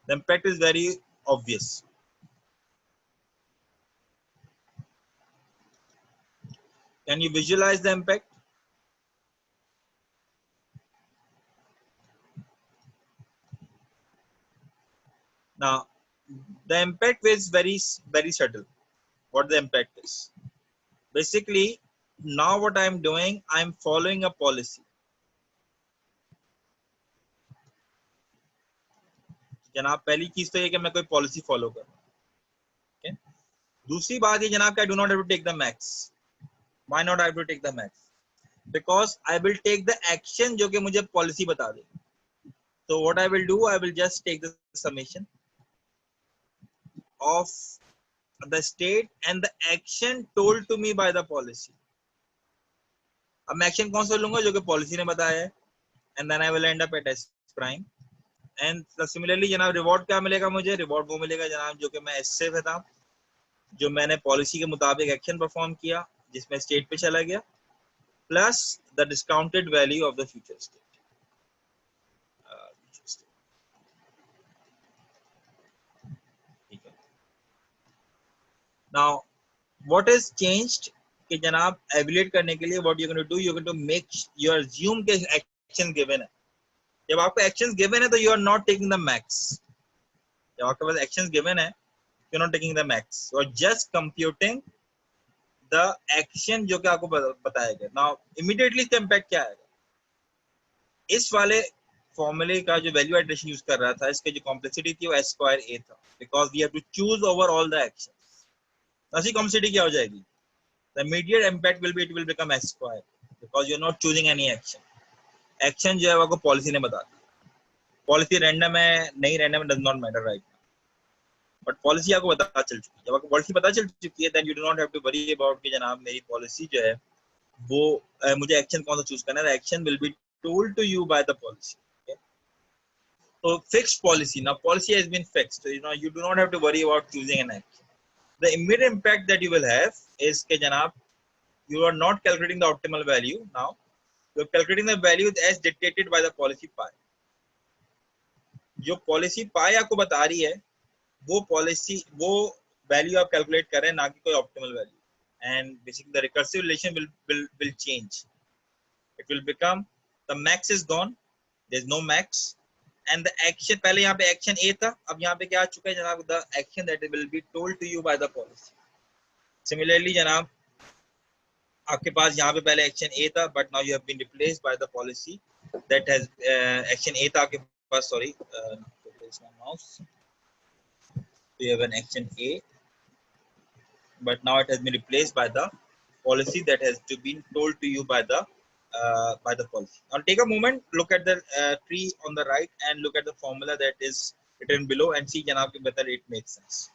The impact is very obvious, can you visualize the impact। now the impact is very subtle। what the impact is, basically now what I am doing, I am following a policy। जनाब पहली चीज तो ये कि मैं कोई policy follow कर रहा हूं, okay? दूसरी बात ये जनाब, I do not have to take the max। why not I have to take the max, because I will take the action जो कि मुझे पॉलिसी बता दे। so what I will do, I will just take the summation of the state and the action told to me by the policy। अब मैं action कौन सा लूंगा, जो कि पॉलिसी ने बताया है, and then I will end up at S prime। and similarly जनाब रिवॉर्ड क्या मिलेगा मुझे, रिवॉर्ड वो मिलेगा जनाब जो कि मैं S से था, जो मैंने पॉलिसी के मुताबिक एक्शन परफॉर्म किया जिसमें स्टेट पे चला गया, plus the discounted value of the future state. Now what is changed कि जनाब एवेल्यूएट करने के लिए what you going to do, you going to make you assume के एक्शन गिवन है। जब आपको एक्शंस गिवन है तो you are not taking the max. जब आपके पास एक्शंस गिवन है you are not taking the max, you are just computing the action जो कि आपको बताया गया। नाउ इमीडिएटली इसका इंपैक्ट क्या आएगा, इस वाले फॉर्मूले का जो वैल्यू एडिशन यूज कर रहा था, इसके जो कॉम्प्लेक्सिटी थी वो S स्क्वायर A था, because we have to choose over all the actions. ऐसी कॉम्प्लेक्सिटी क्या हो जाएगी, the immediate impact will be, it will become S square because you're not choosing any action। Action जो है वो आपको पॉलिसी ने बता दी, पॉलिसी रैंडम है नहीं random does not matter right, but policy आपको पता चल चुकी है। जब आपको पॉलिसी पता चल चुकी है then you do not have to worry about कि जनाब मेरी पॉलिसी जो है वो मुझे एक्शन कौन सा चूज करना है, action will be told to you by the policy. So fixed policy, now policy has been fixed, you know you do not have to worry about choosing an action। the immediate impact that you will have is ke janab you are not calculating the optimal value, now you are calculating the value as dictated by the policy pi। जो policy पाई आपको बता रही है वो policy वो value आप calculate कर रहे हैं, ना कि कोई optimal value. And basically the recursive relation will change, it will become the max is gone, there is no max and the action, पहले यहाँ पे एक्शन A था, अब यहाँ पे क्या आ चुका है जनाब, the action that will be told to you by the policy। similarly जनाब आपके पास यहाँ पे पहले एक्शन A था, but now you have been replaced by the policy that has action A था आपके पास, sorry place my mouse, you have an action A but now it has been replaced by the policy that has to be told to you by the by the policy. Now take a moment, look at the tree on the right and look at the formula that is written below and see janab whether it makes sense.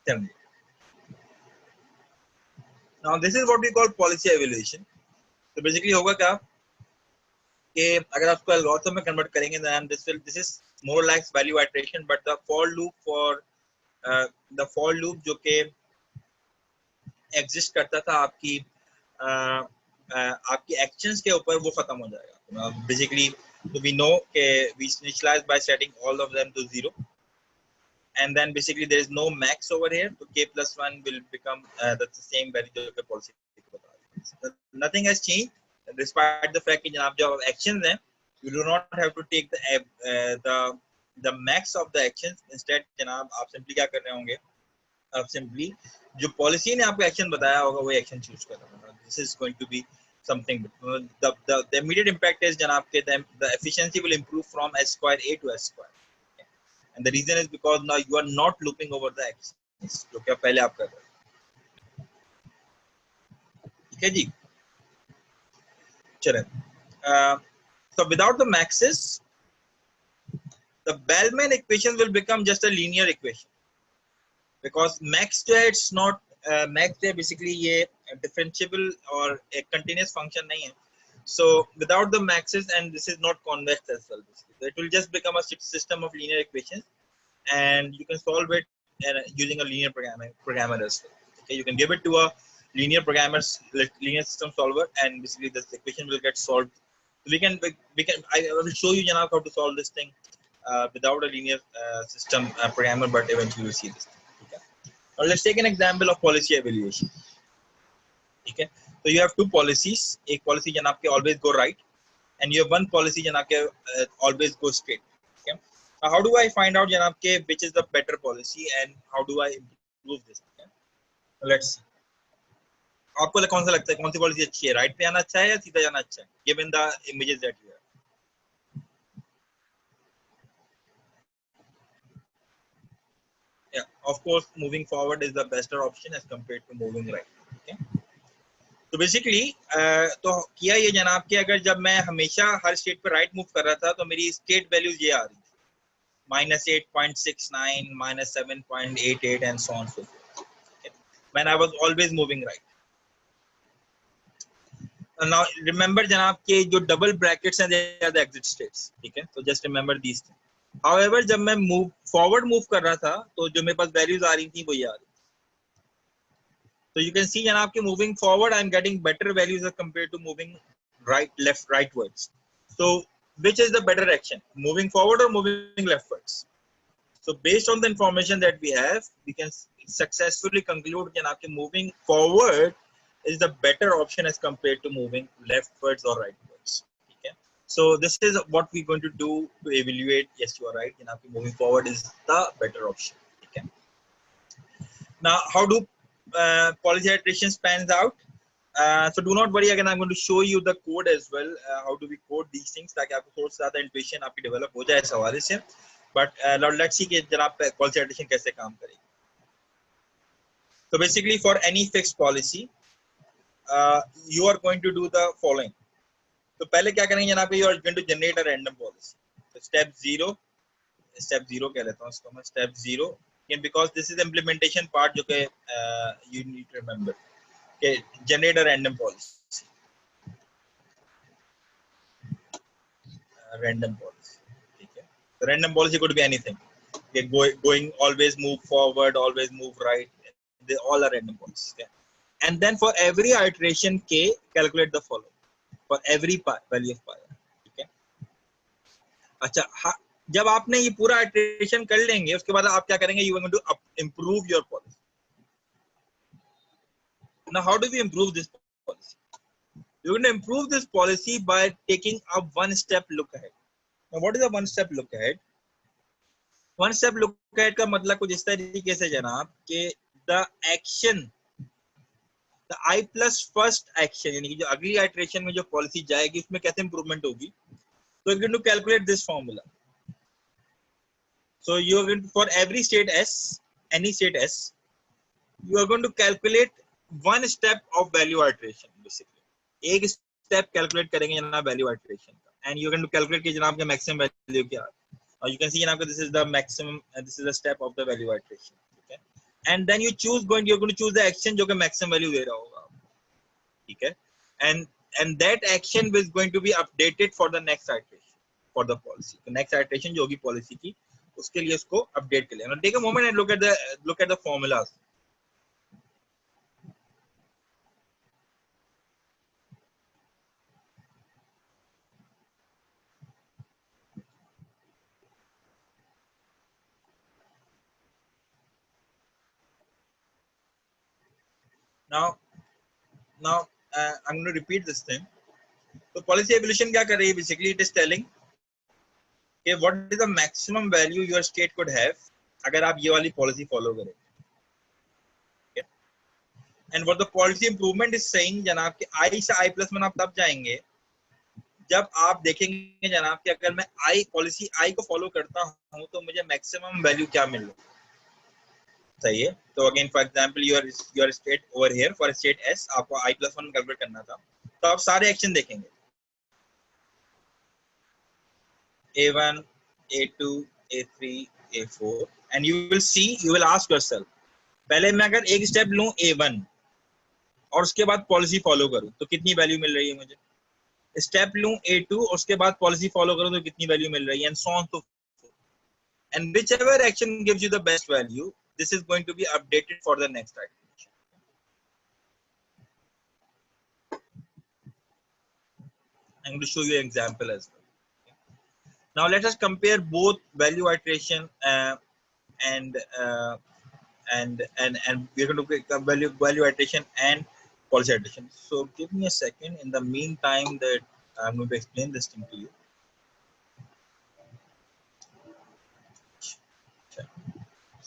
Tell me. Now this is what we call policy evaluation. So basically होगा क्या कि अगर आपको algorithm में convert करेंगे then this is more like value iteration, but the for loop for the for loop जो कि exist करता था आपकी आपकी actions के ऊपर वो खत्म हो जाएगा. Basically so we know कि we initialize by setting all of them to 0. And then basically there is no max over here, so k plus 1 will become that's the same value जो policy. Nothing has changed despite the fact that जो actions हैं, you do not have to take the max of the actions. Instead जनाब आप simply क्या कर रहे होंगे, आप simply जो policy ने आपको action बताया होगा वो action choose कर रहे होंगे. This is going to be something. The immediate impact is जनाब के the efficiency will improve from s square a to s square. And the reason is because now you are not looping over the actions जो क्या पहले आप कर रहे हैं. ठीक है जी, चलें. So without the maxes, the Bellman equation will become just a linear equation because max जो है it's not max जो है basically ये differentiable और एक continuous function नहीं है. So without the maxes, and this is not convex as well, basically. So it will just become a system of linear equations, and you can solve it using a linear programmer as well. Okay, you can give it to a linear system solver, and basically this equation will get solved. So I will show you Janab how to solve this thing without a linear system programmer, but eventually you'll see this thing. Okay. Now let's take an example of policy evaluation. Okay, so you have two policies. एक policy janab के always go right, and you have one policy janab के always go straight. Okay, now how do I find out janab के which is the better policy and how do I improve this? Okay? Let's see. आपको कौन सा लगता है, कौन सी policy अच्छी है, right पे आना अच्छा है या सीधा जाना अच्छा है, given the images that you have? Yeah, of course, moving forward is the better option as compared to moving right. Okay. तो बेसिकली तो किया ये जनाब कि अगर जब मैं हमेशा हर स्टेट पे राइट मूव कर रहा था तो मेरी स्टेट वैल्यूज ये आ रही थी -8.69, -7.88 and so on so forth. Okay. When I was always moving right. Now remember जनाब के जो double brackets हैं they are the exit states. ठीक है, so just remember these things. However जब मैं forward move कर रहा था तो जो मेरे पास वैल्यूज आ रही थी वो ये आ रही. So you can see janab ke moving forward I'm getting better values as compared to moving left rightwards. So which is the better action, moving forward or moving leftwards? So based on the information that we have, we can successfully conclude janab ke moving forward is the better option as compared to moving leftwards or rightwards. Okay, so this is what we're going to do to evaluate. Yes, you are right, janab ke moving forward is the better option. Okay, now how do policy iteration pans out? So do not worry, again I'm going to show you the code as well, how do we code these things ताकि आपको थोड़ा सा ज़्यादा intuition आपकी develop हो जाए इस हवाले से. But let's see कि जनाब policy iteration कैसे काम करेगी. So basically for any fixed policy you are going to do the following. तो पहले क्या करेंगे जनाब, you are going to generate a random policy. So step 0 कह लेता हूँ इसको मैं, step 0, because this is implementation part जो कि you need to remember. Okay, generate a random policy. Random policy. Okay. The random policy could be anything. Okay, going always move forward, always move right. They all are random policies. Okay. And then for every iteration k, calculate the following. For every value of pi. Okay. Acha, जब आपने ये पूरा iteration कर लेंगे उसके बाद आप क्या करेंगे, you are going to improve your policy. Now how do we improve this policy? You're going to improve this policy by taking a one step look ahead. Now what is a one step look ahead? One step look ahead का मतलब कुछ इस तरीके से जनाब कि the action, the I plus first action, यानी कि जो अगली इटरेशन में जो पॉलिसी जाएगी उसमें कैसे इंप्रूवमेंट होगी. So you're going to calculate this formula. So you're going to, for every state S, any state S, you are going to calculate one step of value iteration basically. एक step calculate करेंगे जनाब value iteration का, and you're going to calculate कि जनाब का maximum value क्या है. You can see जनाब this is the maximum, this is the step of the value iteration. Okay, and then you choose you're going to choose the action जो कि maximum value दे रहा होगा. ठीक है, and that action is going to be updated for the next iteration for the policy. The next iteration जो होगी policy की उसके लिए उसको अपडेट कर लेना. Take a moment and look at the formulas. Now I'm going to repeat this thing. So policy evolution क्या कर रही है? Basically it is telling कि what is the maximum value your state could have अगर आप ये वाली policy follow करें. Okay. And what the policy improvement is saying जनाब कि I से I plus में आप तब जाएंगे जब आप देखेंगे जनाब कि अगर मैं I policy I को follow करता हूँ तो मुझे maximum value क्या मिल रहा है. सही है. तो again for example your state over here for state S आपको I plus 1 कैलकुलेट करना था, तो आप सारे एक्शन देखेंगे A1 A2 A3 A4 and you will see, you will ask yourself पहले मैं अगर एक स्टेप लूं A1 और उसके बाद पॉलिसी फॉलो करूं तो कितनी वैल्यू मिल रही है मुझे. स्टेप लूं A2 और उसके बाद पॉलिसी फॉलो करूं तो कितनी वैल्यू मिल रही है, and so on so fourth. And whichever action gives you the best value, this is going to be updated for the next iteration. I'm going to show you an example as well. Now let us compare both value iteration and we're going to pick up value iteration and policy iteration. So give me a second. In the meantime, that I'm going to explain this thing to you.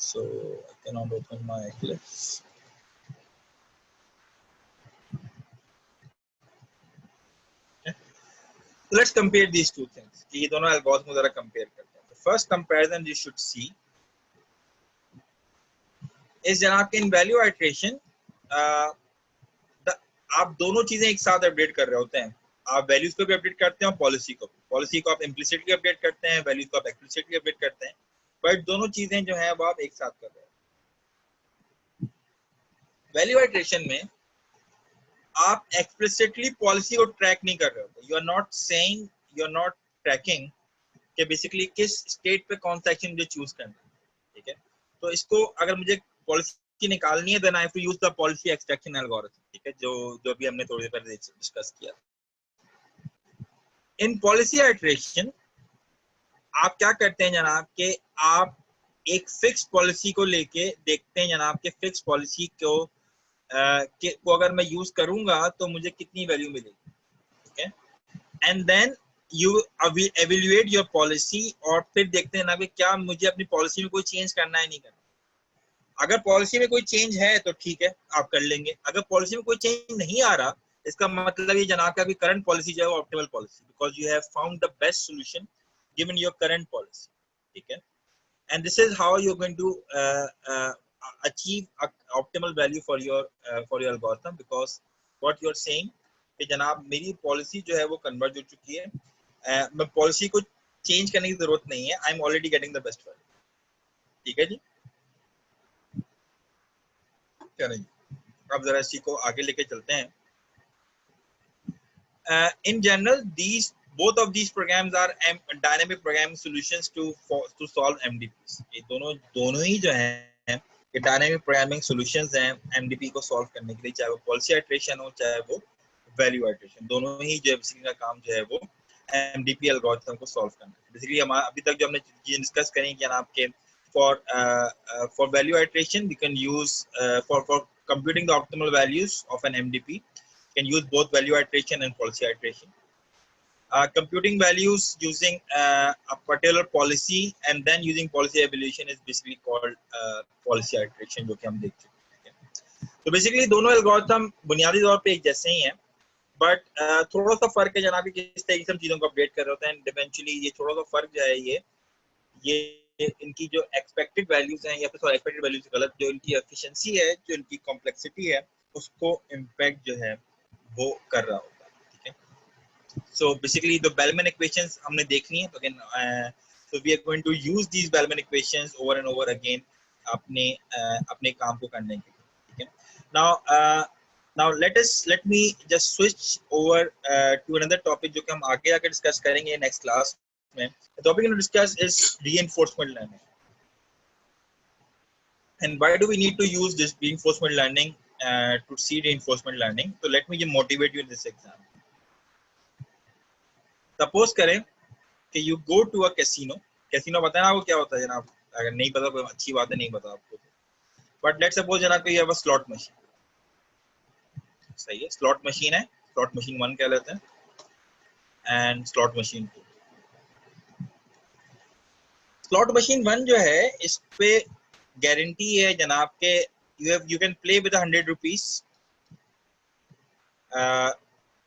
So I cannot open my Eclipse. Let's compare these two things. ये दोनों algorithm जरा compare करते हैं. The first comparison you should see is जनाब के in value iteration आप दोनों चीजें एक साथ अपडेट कर रहे होते हैं. आप वैल्यूज को भी अपडेट करते हैं और पॉलिसी को आप इम्प्लिसिटली अपडेट करते हैं, वैल्यूज को आप एक्सप्लिसिटली अपडेट करते हैं, बट दोनों चीजें जो है वो आप एक साथ कर रहे हैं. वैल्यू आइट्रेशन में आप एक्सप्लिसिटली पॉलिसी को ट्रैक नहीं कर रहे होते. You are not saying, you are not tracking कि बेसिकली किस स्टेट पे कौन सा एक्शन मुझे चूज करना है. ठीक है, तो इसको अगर मुझे पॉलिसी निकालनी है then I have to use the policy extraction algorithm. ठीक है, जो भी हमने थोड़ी देर पहले डिस्कस किया. इन पॉलिसी आइट्रेशन आप क्या करते हैं जनाब कि आप एक फिक्स पॉलिसी को लेके देखते हैं जनाब कि फिक्स पॉलिसी को अगर मैं यूज करूंगा तो मुझे कितनी वैल्यू मिलेगी. ठीक है, and then you evaluate your policy और फिर देखते हैं ना कि क्या मुझे अपनी पॉलिसी में कोई चेंज करना है नहीं करना. अगर पॉलिसी में कोई चेंज है तो ठीक है आप कर लेंगे. अगर पॉलिसी में कोई चेंज नहीं आ रहा इसका मतलब ये जनाब का करंट पॉलिसी जो है वो optimal policy, because you have found the best solution given your current policy. ठीक है, and this is how you are going to achieve optimal value for your algorithm, because what you are saying कि जनाब मेरी policy जो है वो converge हो चुकी है, मैं पॉलिसी को चेंज करने की जरूरत नहीं है, I am already getting the best value. ठीक है जी, क्या नहीं. अब जरा इसी को आगे लेके चलते हैं. In general, both of these programs are dynamic programming solutions to solve MDPs. ये दोनों ही जो हैं ये dynamic programming solutions हैं MDP को solve करने के लिए, चाहे वो policy iteration हो चाहे वो value iteration, दोनों ही जो है का काम जो है वो MDP एल्गोरिथम को सॉल्व करना है। बेसिकली हम अभी तक जो हमने चीजें डिस्कस करी कि जनाब के for value iteration we can use for computing the optimal values of an MDP can use both value iteration and policy iteration. Computing values using a particular policy and then using policy evaluation is basically called policy iteration, जो कि हम देख चुके हैं। तो basically दोनों algorithm बुनियादी तौर पे एक जैसे ही हैं, बट थोड़ा सा फर्क है जनाब कि किस तरीके से हम चीज़ों को अपडेट कर रहे होते हैं। इवेंचुअली ये थोड़ा सा फर्क जो है ये इनकी जो एक्सपेक्टेड वैल्यूज हैं या फिर सॉरी एक्सपेक्टेड वैल्यूज गलत, जो इनकी एफिशिएंसी है, जो इनकी कॉम्प्लेक्सिटी है, उसको इम्पैक्ट जो है वो कर रहा होता है। ठीक है, so basically the Bellman equations हमने देखनी है, तो again so we are going to use these Bellman equations over and over again अपने काम को करने के लिए। ठीक है, now let me just switch over to another topic जो कि हम आगे आके डिस्कस करेंगे नेक्स्ट क्लास में। The topic to discuss is reinforcement learning, and why do we need to use this reinforcement learning to see reinforcement learning? So let me just motivate you in this example. Suppose करें कि you go to a casino पता है ना आपको क्या होता है जनाब? अगर नहीं पता कोई अच्छी बात है, नहीं पता आपको, but let's suppose जनाब कि you have a slot machine। सही है, स्लॉट मशीन है, स्लॉट मशीन 1 कह लेते हैं and slot machine 2। Slot machine 1 जो है इस पे गारंटी है जनाब के you can play with 100 rupees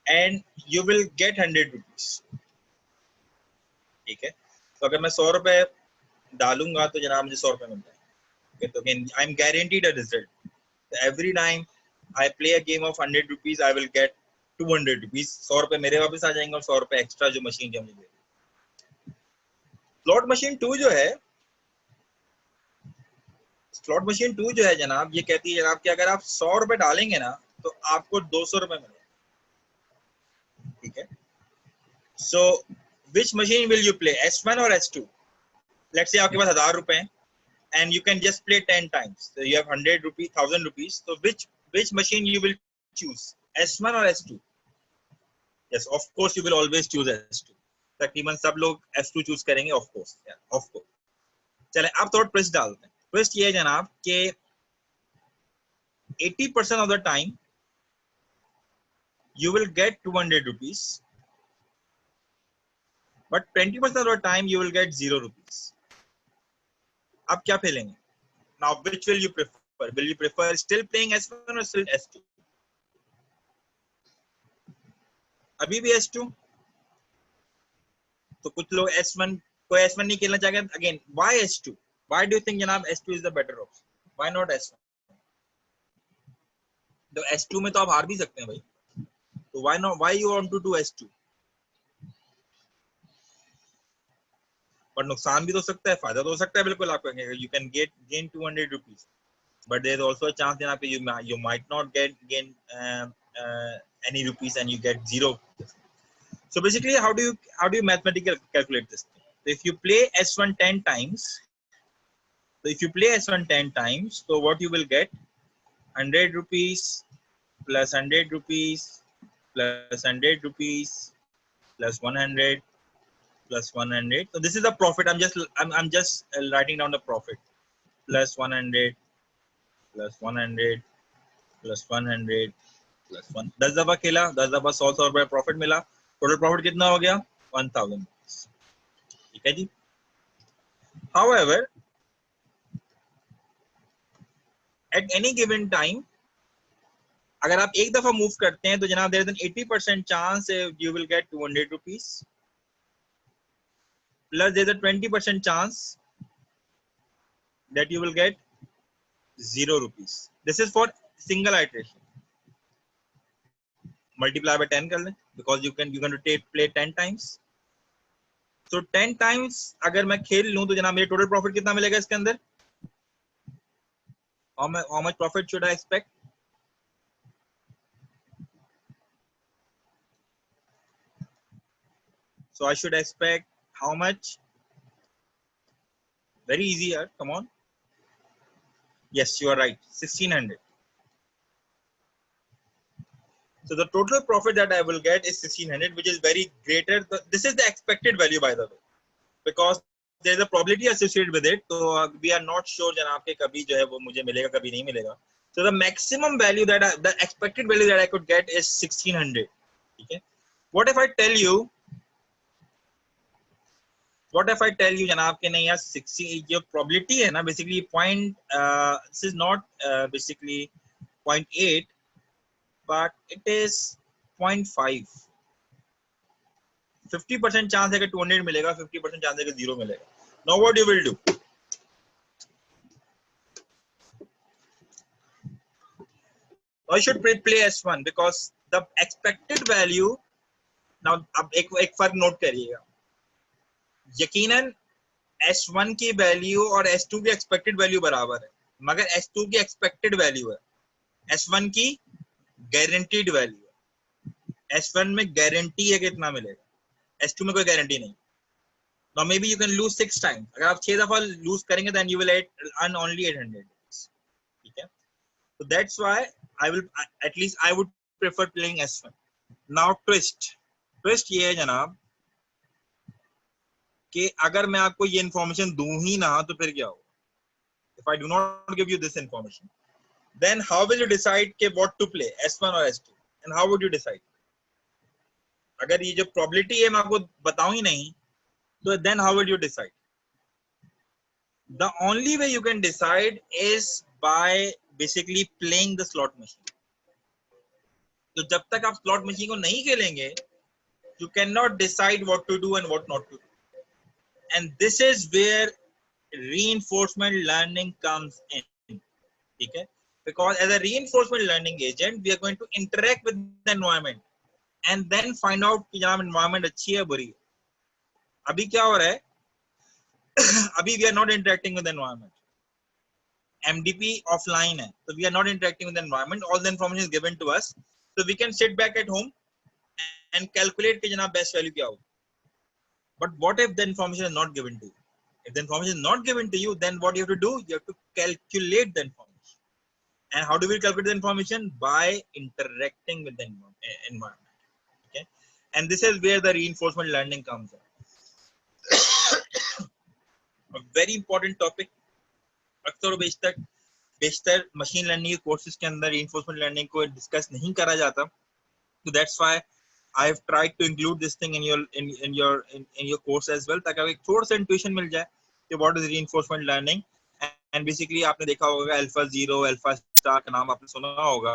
and you will get 100 rupees. ठीक है, तो अगर मैं 100 रुपए डालूंगा तो जनाब मुझे 100 रुपए मिल जाएंगे। तो again I M guaranteed a result. Every time I play a game of 100 rupees, I will get 200 rupees। 100 रुपए मेरे वापस आ जाएंगे और 100 रुपए एक्स्ट्रा जो मशीन जो मुझे देगी। स्लॉट मशीन 2 जो है, स्लॉट मशीन 2 जो है जनाब, ये कहती है जनाब कि अगर आप 100 रुपए डालेंगे ना तो आपको 200 रुपए मिलेंगे। ठीक है, so which machine will you play, S1 और S2? लेट्स से आपके पास 1000 रुपए हैं and you can just play 10 times, so you have 100 rupees, 1000 rupees, so which machine you will choose, S1 or S2? Yes, of course you will always choose S2। तकरीबन सब लोग S2 choose करेंगे, of course, yeah, of course। चलें अब थोड़ा twist डालते हैं। Twist ये है जनाब कि 80% of the time you will get 200 rupees, but 20% of the time you will get 0 rupees। आप क्या फेलेंगे? Now which will you prefer? Will you prefer still playing S1 or still S2? अभी भी S2? तो कुछ लोग S1, कोई S1 नहीं खेलना चाहेगा। Again, why S2? Why do you think जनाब S2 is the better option? Why not S1? तो S2 में तो आप हार भी सकते हैं भाई, तो why not? Why you want to do S2? पर नुकसान भी तो सकता है, फायदा तो हो सकता है बिल्कुल आपका। You can gain 200 rupees, but there is also a chance that you might not gain any rupees and you get 0. So basically, how do you mathematically calculate this thing? So if you play S1 10 times, so what you will get, 100 rupees plus 100 rupees plus 100 rupees plus 100 plus 100. So this is the profit. I'm just writing down the profit. Plus 100 plus 100 plus 100 plus 1। 10 दफा खेला, 10 दफा 100 रुपए profit मिला। Total profit कितना हो गया? 1000। ठीक है जी। However, at any given time, अगर आप एक दफा मूव करते हैं तो जनाब there is an 80% chance you will get 200 rupees, plus there is a 20% chance that you will get 0 rupees। This is for single iteration। Multiply by 10 कर लें, because you can play 10 times। So 10 times अगर मैं खेल लूं तो जनाब मेरे total profit कितना मिलेगा इसके अंदर? How much profit should I expect? So I should expect how much? Very easy, yaar. Come on. Yes, you are right. 1600. So the total profit that I will get is 1600, which is very greater. This is the expected value, by the way, because there is a probability associated with it. So we are not sure जनाब के कभी जो है वो मुझे मिलेगा कभी नहीं मिलेगा. So the maximum value that the expected value that I could get is 1600. ठीक है. What if I tell you? What if I tell you जनाब के नहीं यार 60 जो probability है ना basically this is not basically 0.8 but it is 0.5. 50% chance है कि 200 मिलेगा, 50% चांस है कि 0 मिलेगा. Now what you will do? I should play S1 because the expected value. Now अब एक फर्क नोट करिएगा. यकीनन S1 की वैल्यू और S2 की एक्सपेक्टेड वैल्यू बराबर है, मगर S2 की एक्सपेक्टेड वैल्यू है, S1 की गारंटीड वैल्यू है. S1 में गारंटी है कि इतना मिलेगा, S2 में कोई गारंटी नहीं. Now maybe you can lose 6 times. अगर आप 6 दफा लूज करेंगे then you will earn only 800. ठीक है. So that's why at least I would prefer playing S1. Now twist ये है जनाब कि अगर मैं आपको ये इंफॉर्मेशन दूं ही ना तो फिर क्या होगा? If I do not give you this information, then how will you decide कि what to play, S1 or S2? And how would you decide? अगर ये जो probability है मैं आपको बताऊं ही नहीं, तो then how would you decide? The only way you can decide is by basically playing the slot machine. तो जब तक आप slot machine को नहीं खेलेंगे, you cannot decide what to do and what not to do. And this is where reinforcement learning comes in. Okay? Because as a reinforcement learning agent, we are going to interact with the environment and then find out कि जनाब environment अच्छी है बुरी है. अभी क्या हो रहा है? अभी we are not interacting with the environment. MDP offline है, so we are not interacting with the environment. All the information is given to us, so we can sit back at home and calculate कि जनाब best value क्या होगा. But what if the information is not given to you? If the information is not given to you, then what you have to do? You have to calculate the information. And how do we calculate the information? By interacting with the environment. Okay, and this is where the reinforcement learning comes in. A very important topic. अक्सर और बेशतर machine learning के courses के अंदर reinforcement learning को discuss नहीं करा जाता. So that's why I have tried to include this thing in your course as well, ताकि एक थोड़ा सा intuition मिल जाए कि what is reinforcement learning. And basically आपने देखा होगा अल्फा जीरो, अल्फा स्टार का नाम आपने सुना होगा,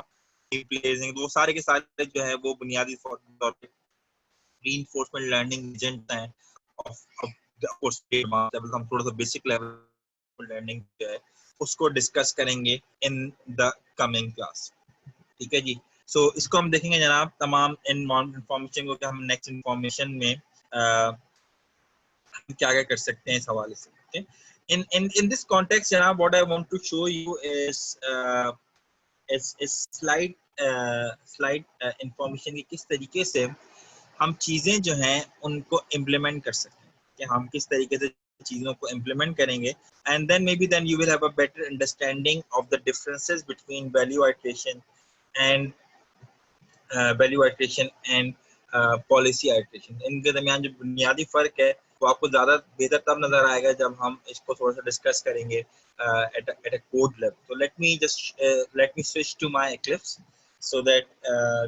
वो सारे के सारे जो है वो बुनियादी तौर पे reinforcement learning एजेंट हैं of the course level. हम थोड़ा सा बेसिक लेवल लर्निंग जो है उसको डिस्कस करेंगे in the coming class. ठीक है जी. सो इसको हम देखेंगे जनाब तमाम इन्फॉर्मेशन को कि हम नेक्स्ट इन्फॉर्मेशन में हम क्या क्या कर सकते हैं इस हवाले से. ओके, in this context जनाब what I want to show you is slide information की किस तरीके से हम चीजें जो हैं उनको इम्प्लीमेंट कर सकते हैं, कि हम किस तरीके से चीजों को इम्प्लीमेंट करेंगे. And then maybe then you will have a better understanding of the differences between value iteration and value iteration and policy iteration. इनके दरमियान जो बुनियादी फर्क है वो आपको ज्यादा बेहतर तब नजर आएगा जब हम इसको थोड़ा सा डिस्कस करेंगे एट अ कोड लेवल. तो let me switch to my Eclipse so that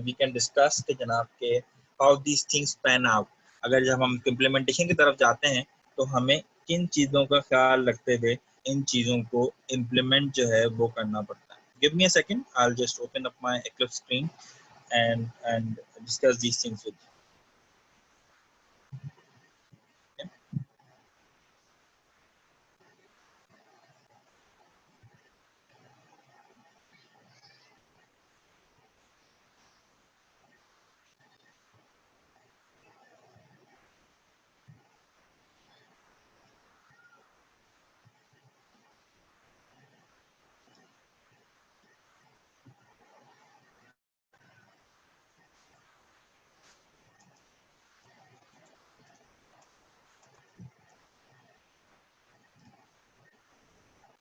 we can discuss कि जनाब के how these things pan out. अगर जब हम इम्प्लीमेंटेशन की तरफ जाते हैं तो हमें किन चीजों का ख्याल रखते हुए इन चीजों को इम्प्लीमेंट जो है वो करना पड़ता है. Give me a second, I'll just open up my Eclipse screen and discuss these things with you. Okay.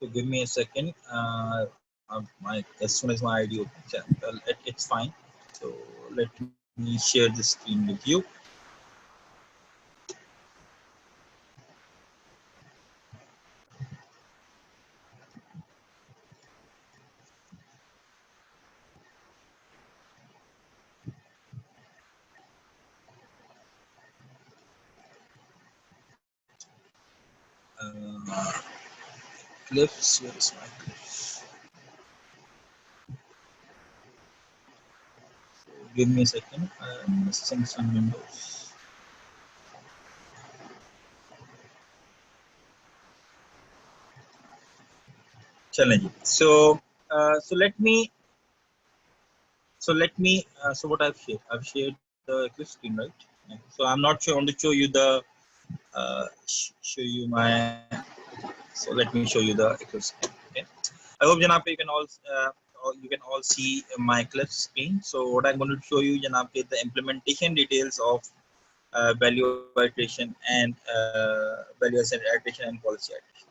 So give me a second. As soon as my ID opens, it's fine. So let me share the screen with you. Clips, where is my clips? Give me a second, I'm missing some windows. Challenge. So so what I've shared the Eclipse screen, right? So I'm not sure. I want to show you the show you my. So let me show you the Eclipse screen. Okay. I hope Janab you can all see my Eclipse screen. So what I'm going to show you, Janab, is the implementation details of value iteration and value iteration and policy iteration.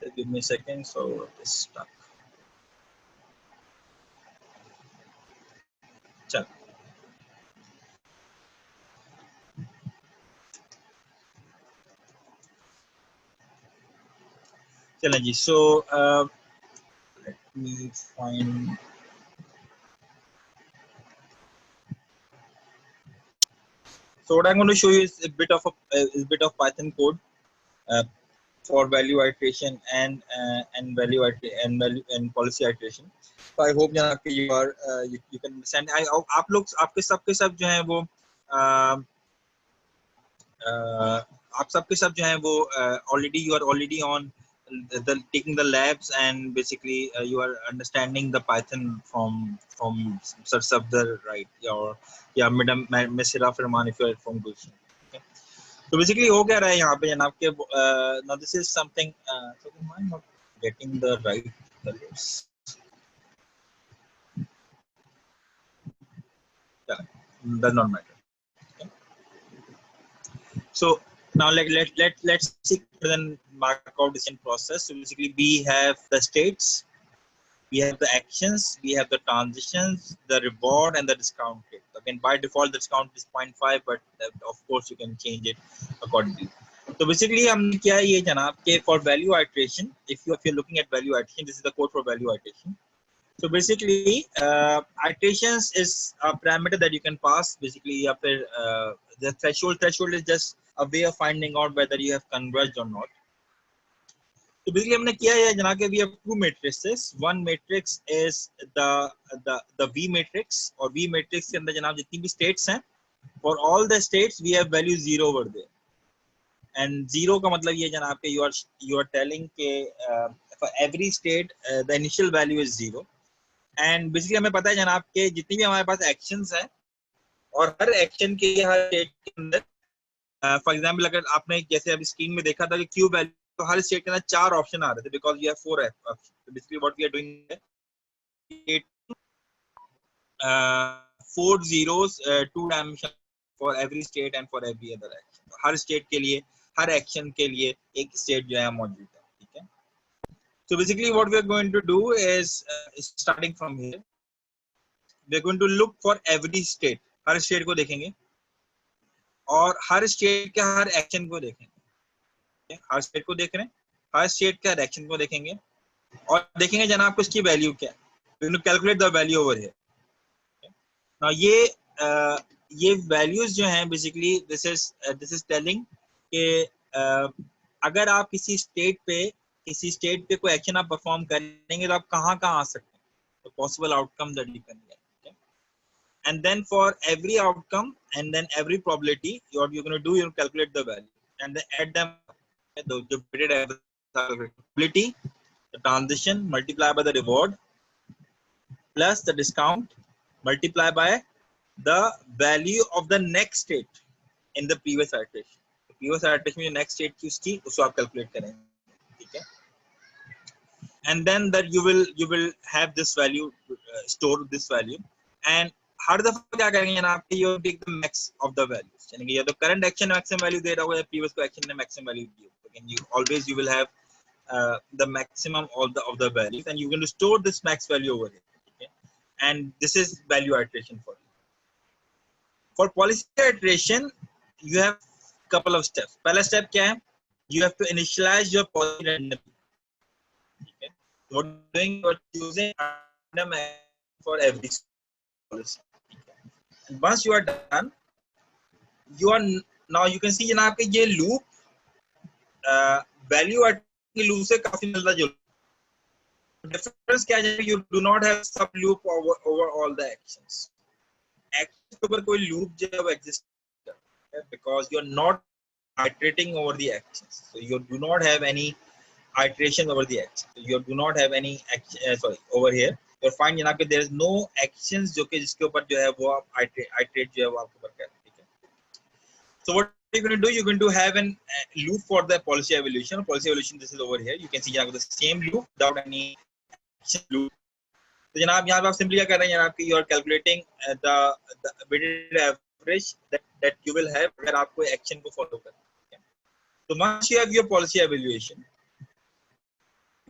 So give me a second. So it's stuck. Chal. Challenge. So let me find. So what I'm going to show you is a bit of Python code uh, for value iteration and value and policy iteration. So I hope that you can understand. आप लोग आपके सब जो हैं वो आप सबके सब जो हैं वो already you are already on taking the labs, and basically you are understanding the Python from Sir Safdar, right? Or yeah, Madam Miss Hira Firman if you are from Gulshan. Okay. So basically हो क्या रहा है यहाँ पे जनाब के now this is something so I'm not getting the right colors. Yeah, does not matter. Okay. So now let's see then mark out this in process. So basically we have the states, we have the actions, we have the transitions, the reward, and the discount rate. Again, by default, the discount is 0.5, but of course you can change it accordingly. So basically, हमने क्या ये जनाब के for value iteration, if you're looking at value iteration, this is the code for value iteration. So basically, iterations is a parameter that you can pass. Basically, after the threshold is just a way of finding out whether you have converged or not. तो basically हमने किया है जना के we have two matrices. One matrix is the V matrix, और V matrix के अंदर जनाब जितनी भी states हैं, for all the states we have value 0 over there. And 0 का मतलब ये जनाब के you are telling के for every state the initial value is 0. And basically हमें पता है जनाब के जितनी भी हमारे पास actions हैं और हर action के हर state के अंदर for example अगर आपने जैसे अभी स्क्रीन में देखा था कि Q value तो हर स्टेट के अंदर 4 ऑप्शन आ रहे थे because we have 4 options. So basically what we are doing is 4 zeros 2 dimension for every state and for every other action. तो हर स्टेट के लिए हर एक्शन के लिए एक स्टेट जो है मौजूद है. ठीक है. So basically what we are going to do is starting from here we are going to look for every state. Her state को देखेंगे और हर स्टेट के हर एक्शन को देखेंगे. हर स्टेट को देख रहे हैं, हर स्टेट का एक्शन को देखेंगे और देखेंगे जनाब आपको इसकी वैल्यू क्या है. We will calculate the value over here. Now ये वैल्यूज जो हैं बेसिकली दिस इज टेलिंग कि अगर आप किसी स्टेट पे कोई एक्शन आप परफॉर्म करेंगे तो आप कहाँ आ सकते हैं, तो possible outcome that you can get. And then for every outcome and then every probability you're going to do, you calculate the value and then add them. The probability, the transition multiply by the reward plus the discount multiply by the value of the next state in the previous iteration. The previous iteration में next state की उसकी उसको आप calculate करेंगे. ठीक है. And then that you will have this value store this value and हर दफा क्या करेंगे ना आपके you take the max of the values. यानी कि या तो current action maximum value दे रहा होगा या previous को action ने maximum value दी होगी. And you will have the maximum of the values and you're going to store this max value over here. Okay. and this is value iteration for you. For policy iteration, you have couple of steps. पहला step क्या है? You have to initialize your policy randomly. Okay. What you're doing, you're choosing random for every policy. And once you are done, you are now you can see यहाँ पे ये loop value iteration loop से काफी मिलता जुलता. Difference क्या है? You do not have sub loop over all the actions. Actions के ऊपर कोई loop जो है वो exist करता है because you are not iterating over the actions. So you do not have any iteration over the actions. So you do not have any action, sorry, over here. You'll find यहाँ पे there is no actions जो कि जिसके ऊपर जो है वो आप iterate जो है वो आपके ऊपर कर ठीक है. So what you're going to do, you're going to have an loop for the policy evaluation. Policy evaluation, this is over here. You can see यहाँ पे the same loop without any action loop. तो जनाब यहाँ पे आप simply क्या कर रहे हैं? जनाब कि you are calculating the weighted average that you will have अगर आप कोई action को follow करें. So once you have your policy evaluation,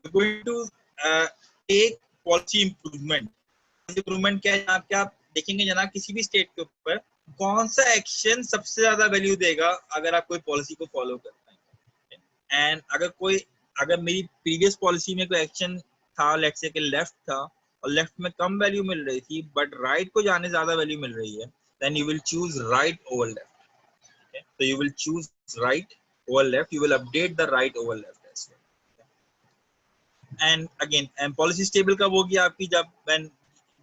you're going to take policy improvement. Improvement क्या है? आप देखेंगे जनाब किसी भी स्टेट के ऊपर कौन सा एक्शन सबसे ज्यादा वैल्यू देगा अगर आप कोई पॉलिसी को फॉलो करते हैं. एंड अगर मेरी प्रीवियस पॉलिसी में कोई एक्शन था, लेट्स से कि लेफ्ट था और लेफ्ट में कम वैल्यू मिल रही थी बट राइट को जाने ज्यादा वैल्यू मिल रही है, then you will choose right over left. So you will choose right over left. You will update the right over left as well. And again, and policy stable का वो की आपकी जब when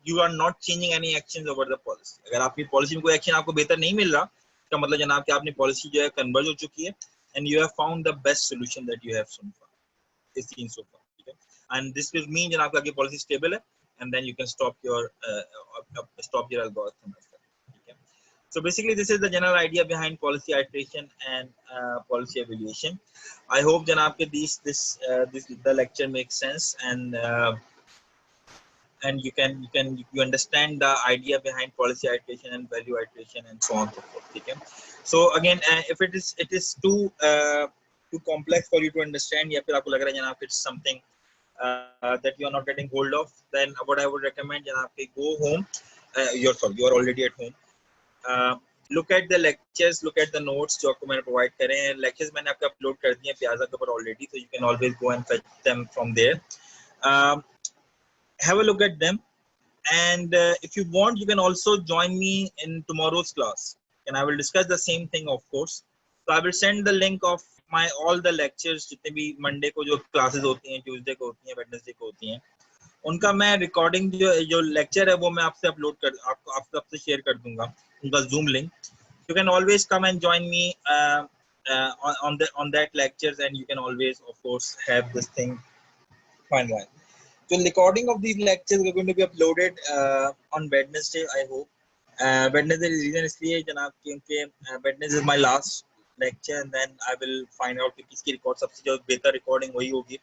you are not changing any actions over the policy. अगर आपकी policy में कोई action आपको बेहतर नहीं मिल रहा, इसका मतलब जनाब कि आपने पॉलिसी जो है कन्वर्ज हो चुकी है and you have found the best solution that you have so far. Is seen so far. Okay? And this will mean जनाब कि आपकी पॉलिसी stable है and then you can stop your algorithm. So basically, this is the general idea behind policy iteration and policy evaluation. I hope, Janab, the lecture makes sense and you understand the idea behind policy iteration and value iteration and so on and so forth. Okay? So again, if it is too complex for you to understand, या फिर आपको लग रहा है जनाब it's something that you are not getting hold of, then what I would recommend, जनाब, go home. You are already at home. Look at the lectures, look at the notes जो आपको मैंने provide करे हैं. Lectures मैंने आपको upload कर दिए हैं प्याजा के ऊपर already, so you can always go and fetch them from there. Have a look at them, and if you want, you can also join me in tomorrow's class, and I will discuss the same thing, of course. So I will send the link of my all the lectures जितने भी Monday को जो classes होती हैं, Tuesday को होती हैं, Wednesday को होती हैं, उनका मैं recording जो lecture है वो मैं आपसे upload कर आपसे share कर दूंगा. Zoom link. You can always come and join me on that lectures, and you can always, of course, have this thing finalized. So recording of these lectures are going to be uploaded on Wednesday, I hope. Wednesday reason इसलिए जनाब क्योंकि Wednesday is my last lecture, and then I will find out कि किसकी record सबसे जो बेहतर recording वही होगी.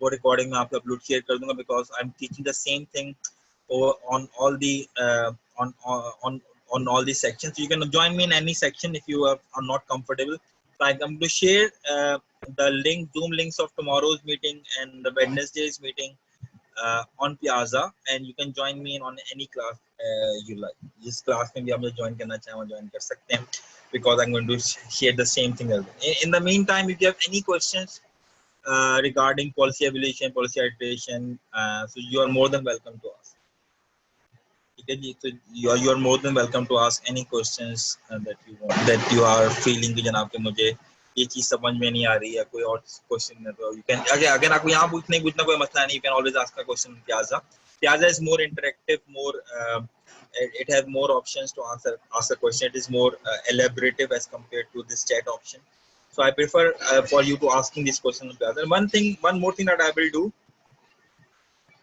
वो recording मैं आपको upload share कर दूंगा because I'm teaching the same thing on all the on all these sections. So you can join me in any section if you are not comfortable. So I'm going to share the Zoom links of tomorrow's meeting and the Wednesday's meeting on Piazza, and you can join me in on any class you like. This class में भी आप लोग join करना चाहें वो join कर सकते हैं because I'm going to share the same thing as well. In the meantime, if you have any questions regarding policy evaluation, policy iteration, so you are more than welcome to ask. So you are more than welcome to ask any questions that you want, that you are feeling कि जनाब कि मुझे ये चीज समझ में नहीं आ रही है, कोई और क्वेश्चन है तो you can अगर आपको यहाँ पूछना कोई मसला नहीं, you can always ask a question in Piazza. Piazza is more interactive, more it has more options to ask a question. It is more elaborative as compared to this chat option. So I prefer for you to asking this question in Piazza. One more thing that I will do,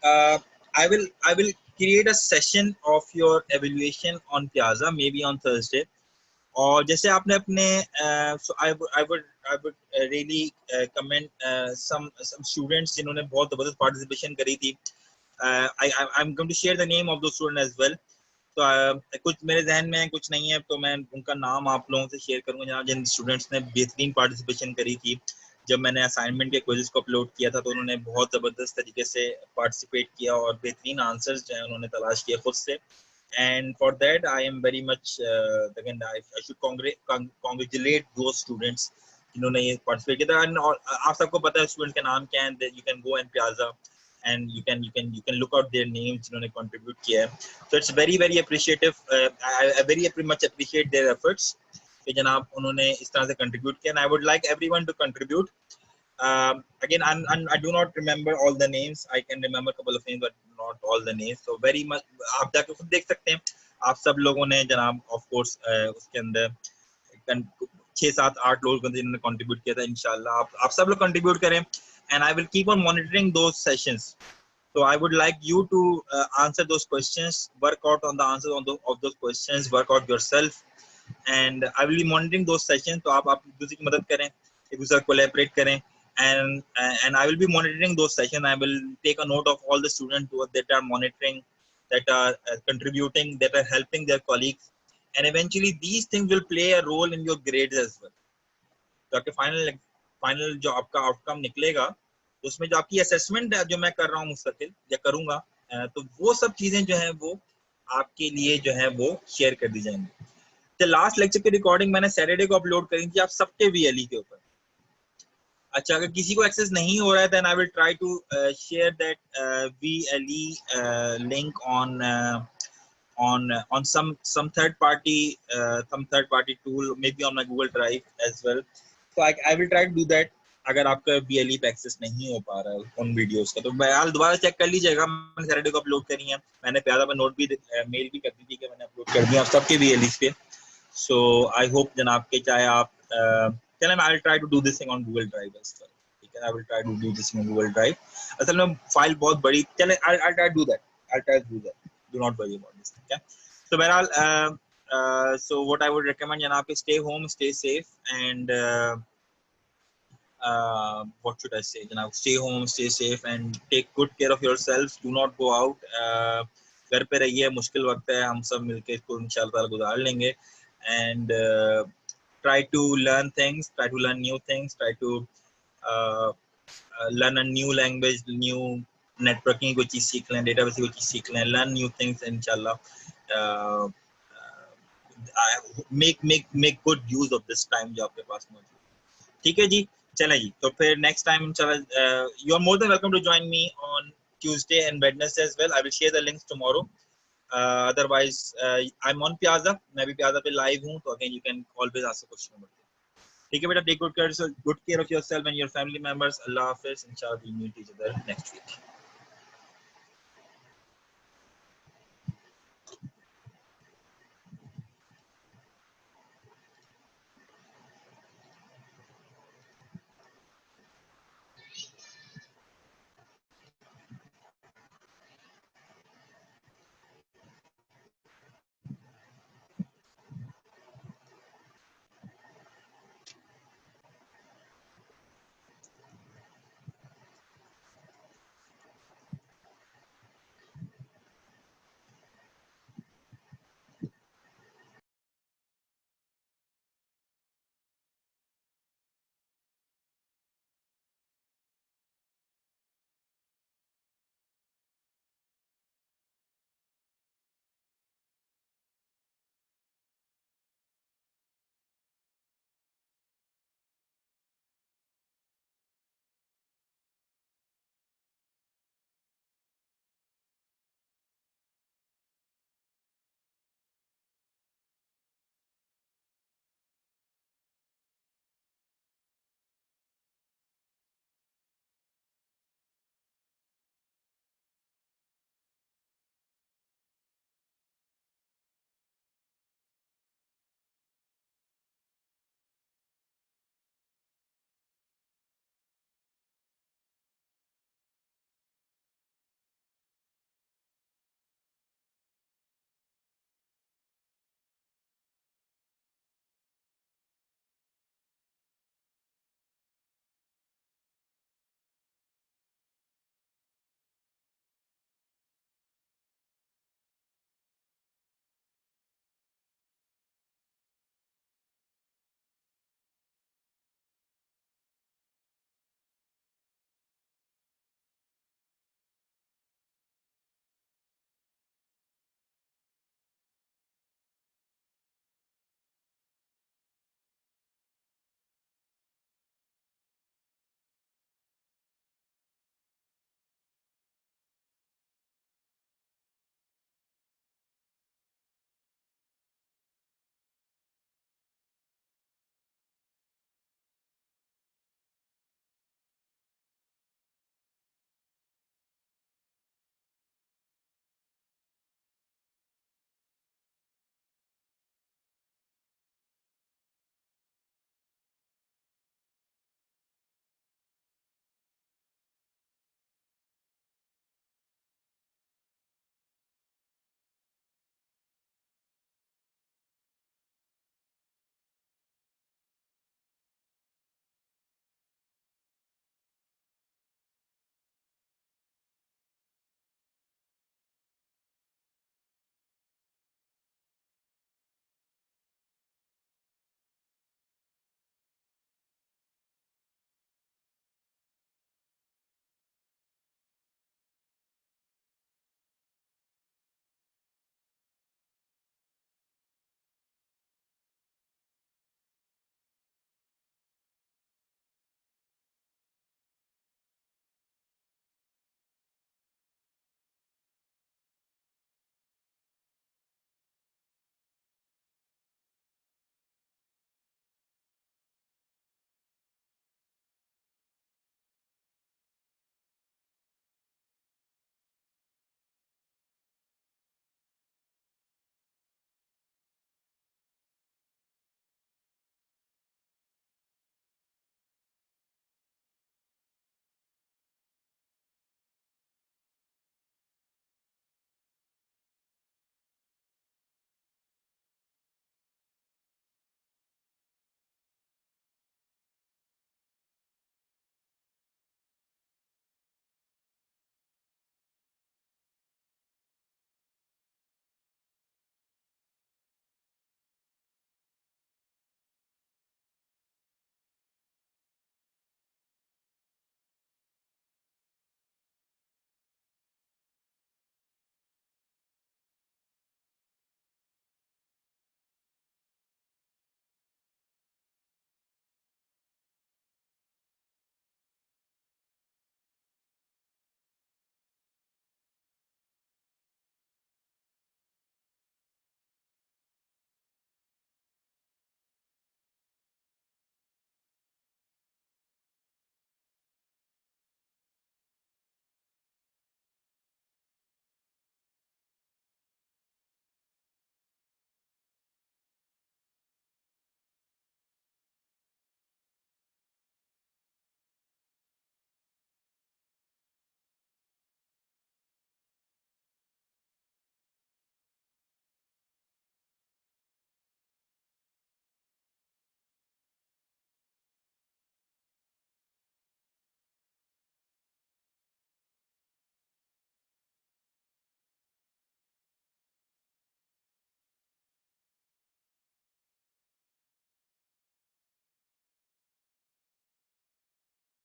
I will create a session of your evaluation on Piazza, maybe on Thursday. और जैसे आपने अपने so I would really commend some students जिन्होंने बहुत ज़बरदस्त participation करी थी. I'm going to share the name of those students as well. तो कुछ मेरे जहन में कुछ नहीं है तो मैं उनका नाम आप लोगों से शेयर करूंगा जिन स्टूडेंट्स ने बेहतरीन पार्टिसिपेशन करी थी. जब मैंने असाइनमेंट के क्विज़ को अपलोड किया था तो उन्होंने बहुत ज़बरदस्त तरीके से पार्टिसिपेट किया और बेहतरीन आंसर्स जो हैं उन्होंने तलाश किए खुद से. And for that, I am very much again I should congratulate those students जिन्होंने ये participate किया था. And आप सबको पता है student के नाम क्या हैं. You can go and Piazza and you can look out their names जिन्होंने contribute किया है. So it's very appreciative. I very much appreciate their efforts कि जनाब उन्होंने इस तरह से contribute किया. And I would like everyone to contribute. Again, I do not remember all the names. I can remember a couple of names, but not all the names. So very much आप जाके खुद देख सकते हैं. आप सब लोगों ने जनाब of course उसके अंदर 6-7-8 लोग जिन्होंने contribute किया था. इंशाल्लाह आप सब लोग contribute करें. And I will keep on monitoring those sessions. So I would like you to answer those questions, work out on the answers of those questions, work out yourself. And I will be monitoring those sessions. तो आप दूसरी की मदद करें, एक दूसरे को collaborate करें. And I will be monitoring those sessions. I will take a note of all the students that are monitoring, that are contributing, that are helping their colleagues, and eventually these things will play a role in your grades as well. तो आपके final जो आपका outcome निकलेगा उसमें जो आपकी assessment जो मैं कर रहा हूँ मुस्तकिल या करूँगा तो वो सब चीजें जो हैं वो आपके लिए जो है वो शेयर कर दी जाएंगी. तो लास्ट लेक्चर की रिकॉर्डिंग मैंने सैटरडे को अपलोड करी थी आप सबके VLE के ऊपर. अच्छा अगर किसी को एक्सेस नहीं हो रहा है then I will try to share that VLE link on some third party tool, maybe on my Google Drive as well. So I will try to do that. अगर आपका VLE पे एक्सेस नहीं हो पा रहा है उन वीडियोस का तो बहरहाल दोबारा चेक कर लीजिएगा. मैंने सैटरडे को अपलोड करी है. मैंने प्यादा पर नोट भी मेल भी कर दी थी कि मैंने अपलोड कर दिया आप सबके VLEs पे. So I hope जनाब के चाहे आप चलें I will try to do this thing on Google Drive as well. I will try to do this on Google Drive. असल में फाइल बहुत बड़ी चलें I'll try to do that. I'll try to do that. Do not worry about this. Okay. So बहरहाल so what I would recommend जनाब के stay home, stay safe and what should I say जनाब stay home, stay safe and take good care of yourselves. Do not go out. घर पे रहिए मुश्किल वक्त है हम सब मिलके इसको इंशाल्लाह गुजार लेंगे. And try to learn things, try to learn new things, try to learn a new language, new networking कोई चीज सीख लें, database कोई चीज सीख लें, learn new things इंशाल्लाह. make good use of this time जो आपके पास मौजूद है. ठीक है जी चलें जी तो फिर next time इंशाल्लाह you are more than welcome to join me on Tuesday and Wednesday as well. I will share the links tomorrow. Otherwise I'm on Piazza. मैं भी Piazza पे live हूँ तो again you can always ask a question. ठीक है बेटा take good care of yourself and your family members. Allah Hafiz. Inshallah we meet each other next week.